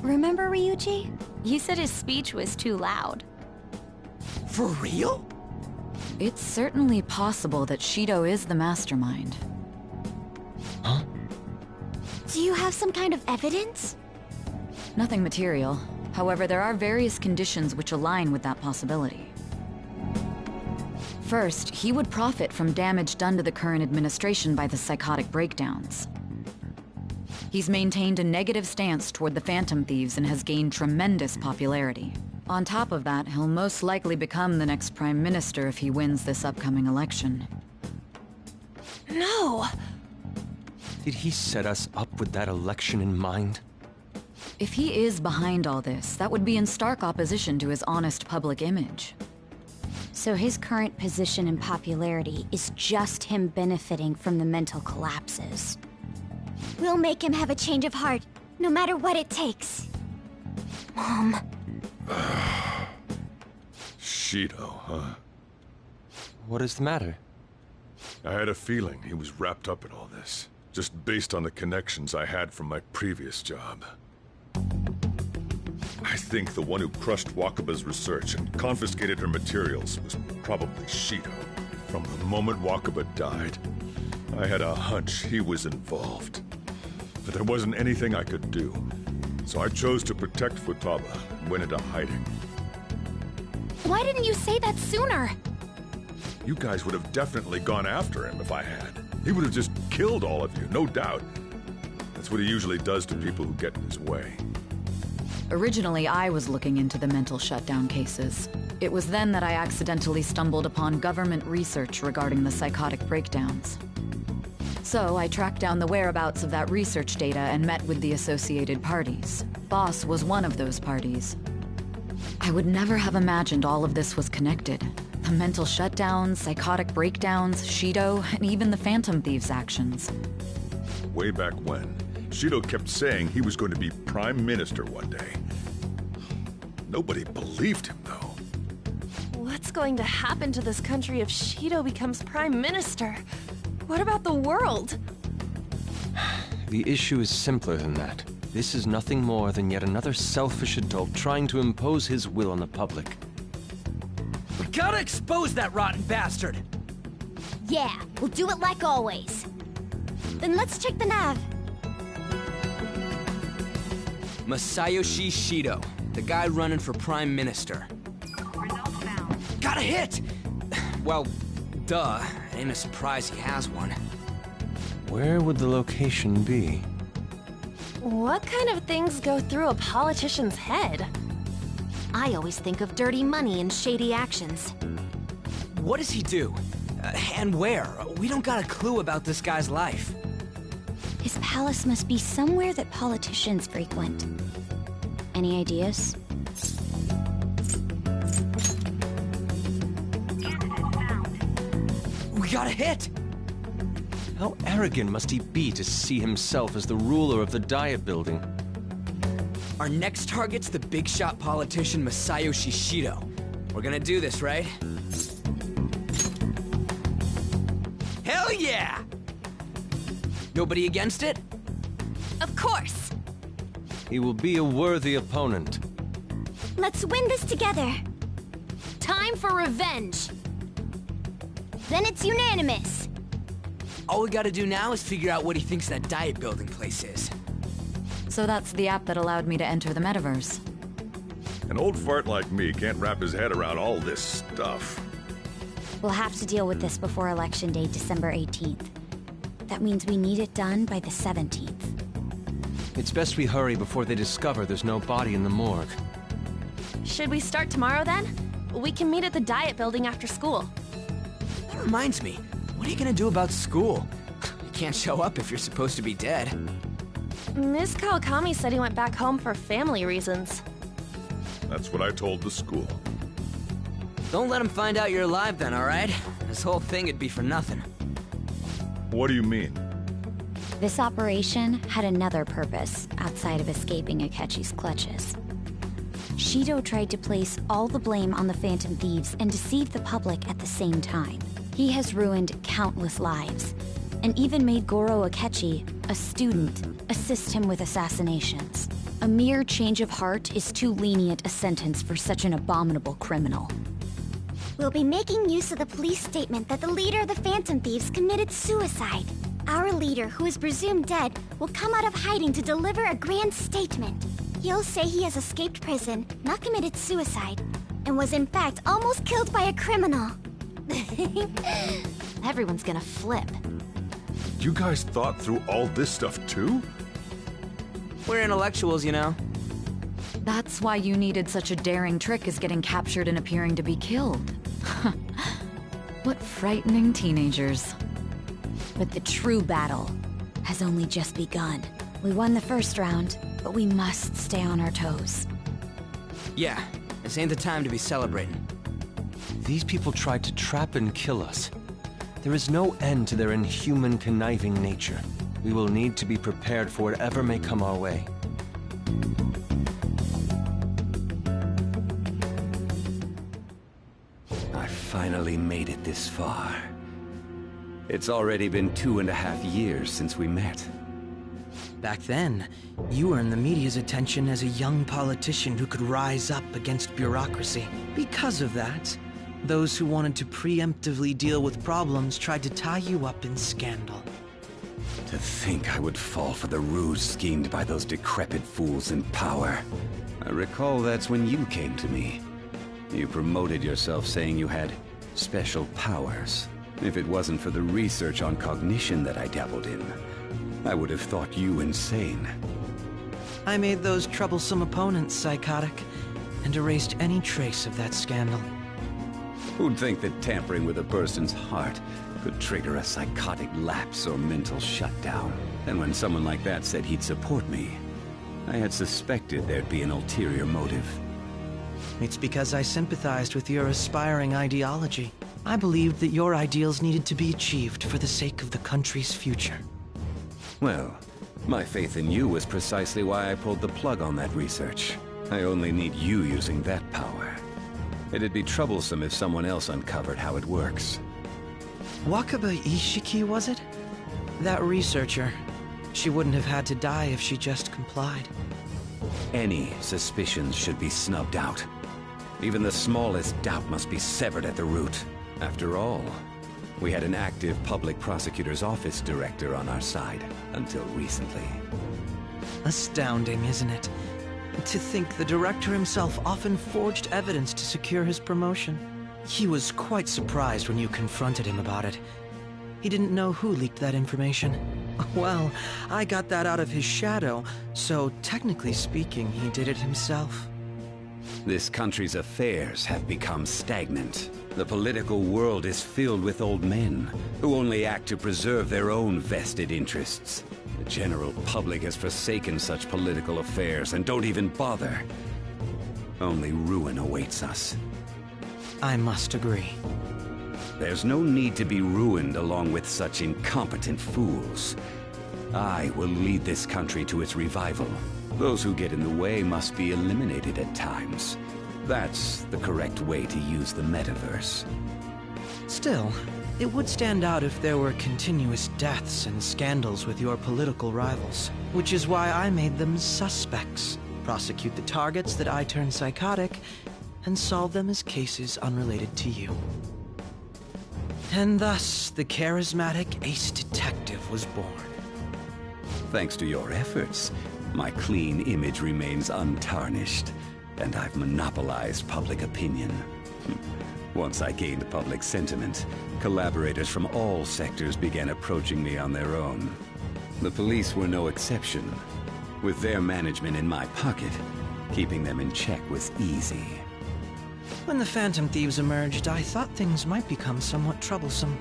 Remember, Ryuji? You said his speech was too loud. For real? It's certainly possible that Shido is the mastermind. Huh? Do you have some kind of evidence? Nothing material. However, there are various conditions which align with that possibility. First, he would profit from damage done to the current administration by the psychotic breakdowns. He's maintained a negative stance toward the Phantom Thieves and has gained tremendous popularity. On top of that, he'll most likely become the next Prime Minister if he wins this upcoming election. No! Did he set us up with that election in mind? If he is behind all this, that would be in stark opposition to his honest public image. So his current position and popularity is just him benefiting from the mental collapses. We'll make him have a change of heart, no matter what it takes. Mom. Shido, huh? What is the matter? I had a feeling he was wrapped up in all this, just based on the connections I had from my previous job. I think the one who crushed Wakaba's research and confiscated her materials was probably Shido. From the moment Wakaba died, I had a hunch he was involved. But there wasn't anything I could do, so I chose to protect Futaba and went into hiding. Why didn't you say that sooner? You guys would have definitely gone after him if I had. He would have just killed all of you, no doubt. That's what he usually does to people who get in his way. Originally, I was looking into the mental shutdown cases. It was then that I accidentally stumbled upon government research regarding the psychotic breakdowns. So I tracked down the whereabouts of that research data and met with the associated parties. Boss was one of those parties. I would never have imagined all of this was connected. The mental shutdowns, psychotic breakdowns, Shido, and even the Phantom Thieves' actions. Way back when, Shido kept saying he was going to be Prime Minister one day. Nobody believed him, though. What's going to happen to this country if Shido becomes Prime Minister? What about the world? The issue is simpler than that. This is nothing more than yet another selfish adult trying to impose his will on the public. We gotta expose that rotten bastard! Yeah, we'll do it like always. Then let's check the nav. Masayoshi Shido, the guy running for Prime Minister. Got a hit! Well, duh. Ain't a surprise he has one. Where would the location be? What kind of things go through a politician's head? I always think of dirty money and shady actions. What does he do? And where? We don't got a clue about this guy's life. His palace must be somewhere that politicians frequent. Any ideas? We got a hit! How arrogant must he be to see himself as the ruler of the Diet Building? Our next target's the big shot politician Masayoshi Shido. We're gonna do this, right? Hell yeah! Nobody against it? Of course! He will be a worthy opponent. Let's win this together. Time for revenge! Then it's unanimous. All we gotta do now is figure out what he thinks that Diet Building place is. So that's the app that allowed me to enter the metaverse. An old fart like me can't wrap his head around all this stuff. We'll have to deal with this before Election Day, December 18th. That means we need it done by the 17th. It's best we hurry before they discover there's no body in the morgue. Should we start tomorrow then? We can meet at the Diet Building after school. That reminds me, what are you gonna do about school? You can't show up if you're supposed to be dead. Miss Kawakami said he went back home for family reasons. That's what I told the school. Don't let him find out you're alive then, alright? This whole thing would be for nothing. What do you mean? This operation had another purpose outside of escaping Akechi's clutches. Shido tried to place all the blame on the Phantom Thieves and deceive the public at the same time. He has ruined countless lives, and even made Goro Akechi, a student, assist him with assassinations. A mere change of heart is too lenient a sentence for such an abominable criminal. We'll be making use of the police statement that the leader of the Phantom Thieves committed suicide. Our leader, who is presumed dead, will come out of hiding to deliver a grand statement. He'll say he has escaped prison, not committed suicide, and was in fact almost killed by a criminal. Everyone's gonna flip. You guys thought through all this stuff too? We're intellectuals, you know. That's why you needed such a daring trick as getting captured and appearing to be killed. What frightening teenagers. But the true battle has only just begun. We won the first round, but we must stay on our toes. Yeah, this ain't the time to be celebrating. These people tried to trap and kill us. There is no end to their inhuman, conniving nature. We will need to be prepared for whatever may come our way. I finally made it this far. It's already been 2.5 years since we met. Back then, you were in the media's attention as a young politician who could rise up against bureaucracy. Because of that, those who wanted to preemptively deal with problems tried to tie you up in scandal. To think I would fall for the ruse schemed by those decrepit fools in power. I recall that's when you came to me. You promoted yourself saying you had special powers. If it wasn't for the research on cognition that I dabbled in, I would have thought you insane. I made those troublesome opponents psychotic, and erased any trace of that scandal. Who'd think that tampering with a person's heart could trigger a psychotic lapse or mental shutdown? And when someone like that said he'd support me, I had suspected there'd be an ulterior motive. It's because I sympathized with your aspiring ideology. I believed that your ideals needed to be achieved for the sake of the country's future. Well, my faith in you was precisely why I pulled the plug on that research. I only need you using that power. It'd be troublesome if someone else uncovered how it works. Wakaba Ishiki, was it? That researcher. She wouldn't have had to die if she just complied. Any suspicions should be snubbed out. Even the smallest doubt must be severed at the root. After all, we had an active public prosecutor's office director on our side, until recently. Astounding, isn't it? To think the director himself often forged evidence to secure his promotion. He was quite surprised when you confronted him about it. He didn't know who leaked that information. Well, I got that out of his shadow, so technically speaking, he did it himself. This country's affairs have become stagnant. The political world is filled with old men who only act to preserve their own vested interests. The general public has forsaken such political affairs and don't even bother. Only ruin awaits us. I must agree. There's no need to be ruined along with such incompetent fools. I will lead this country to its revival. Those who get in the way must be eliminated at times. That's the correct way to use the metaverse. Still, it would stand out if there were continuous deaths and scandals with your political rivals, which is why I made them suspects. Prosecute the targets that I turn psychotic, and solve them as cases unrelated to you. And thus, the charismatic ace detective was born. Thanks to your efforts, my clean image remains untarnished, and I've monopolized public opinion. Once I gained public sentiment, collaborators from all sectors began approaching me on their own. The police were no exception. With their management in my pocket, keeping them in check was easy. When the Phantom Thieves emerged, I thought things might become somewhat troublesome.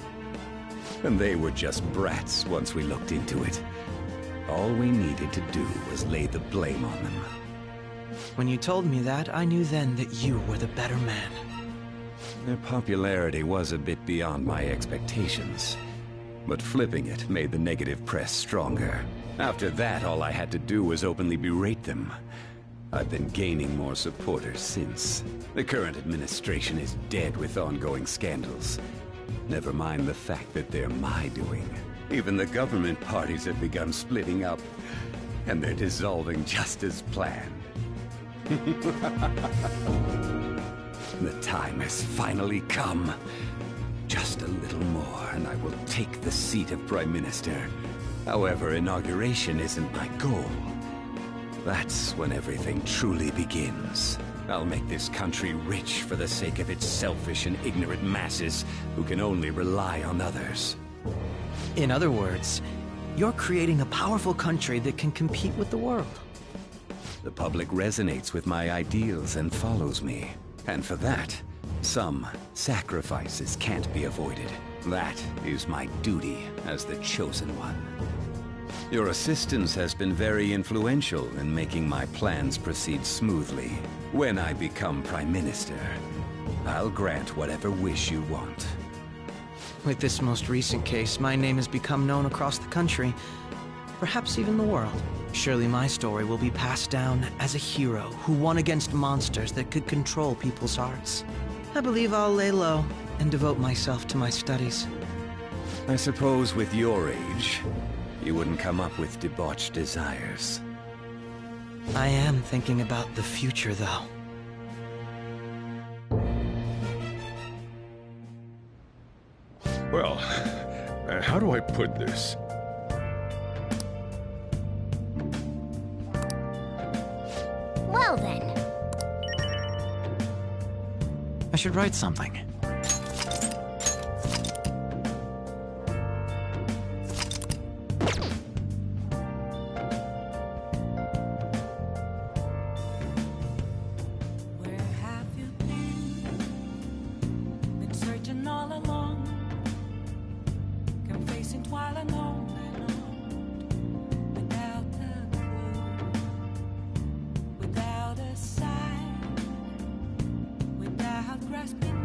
And they were just brats once we looked into it. All we needed to do was lay the blame on them. When you told me that, I knew then that you were the better man. Their popularity was a bit beyond my expectations, but flipping it made the negative press stronger. After that, all I had to do was openly berate them. I've been gaining more supporters since. The current administration is dead with ongoing scandals. Never mind the fact that they're my doing. Even the government parties have begun splitting up, and they're dissolving just as planned. The time has finally come. Just a little more, and I will take the seat of Prime Minister. However, inauguration isn't my goal. That's when everything truly begins. I'll make this country rich for the sake of its selfish and ignorant masses who can only rely on others. In other words, you're creating a powerful country that can compete with the world. The public resonates with my ideals and follows me. And for that, some sacrifices can't be avoided. That is my duty as the chosen one. Your assistance has been very influential in making my plans proceed smoothly. When I become Prime Minister, I'll grant whatever wish you want. With this most recent case, my name has become known across the country, perhaps even the world. Surely my story will be passed down as a hero who won against monsters that could control people's hearts. I believe I'll lay low and devote myself to my studies. I suppose with your age, you wouldn't come up with debauched desires. I am thinking about the future, though. Well, how do I put this? Well then. I should write something. has been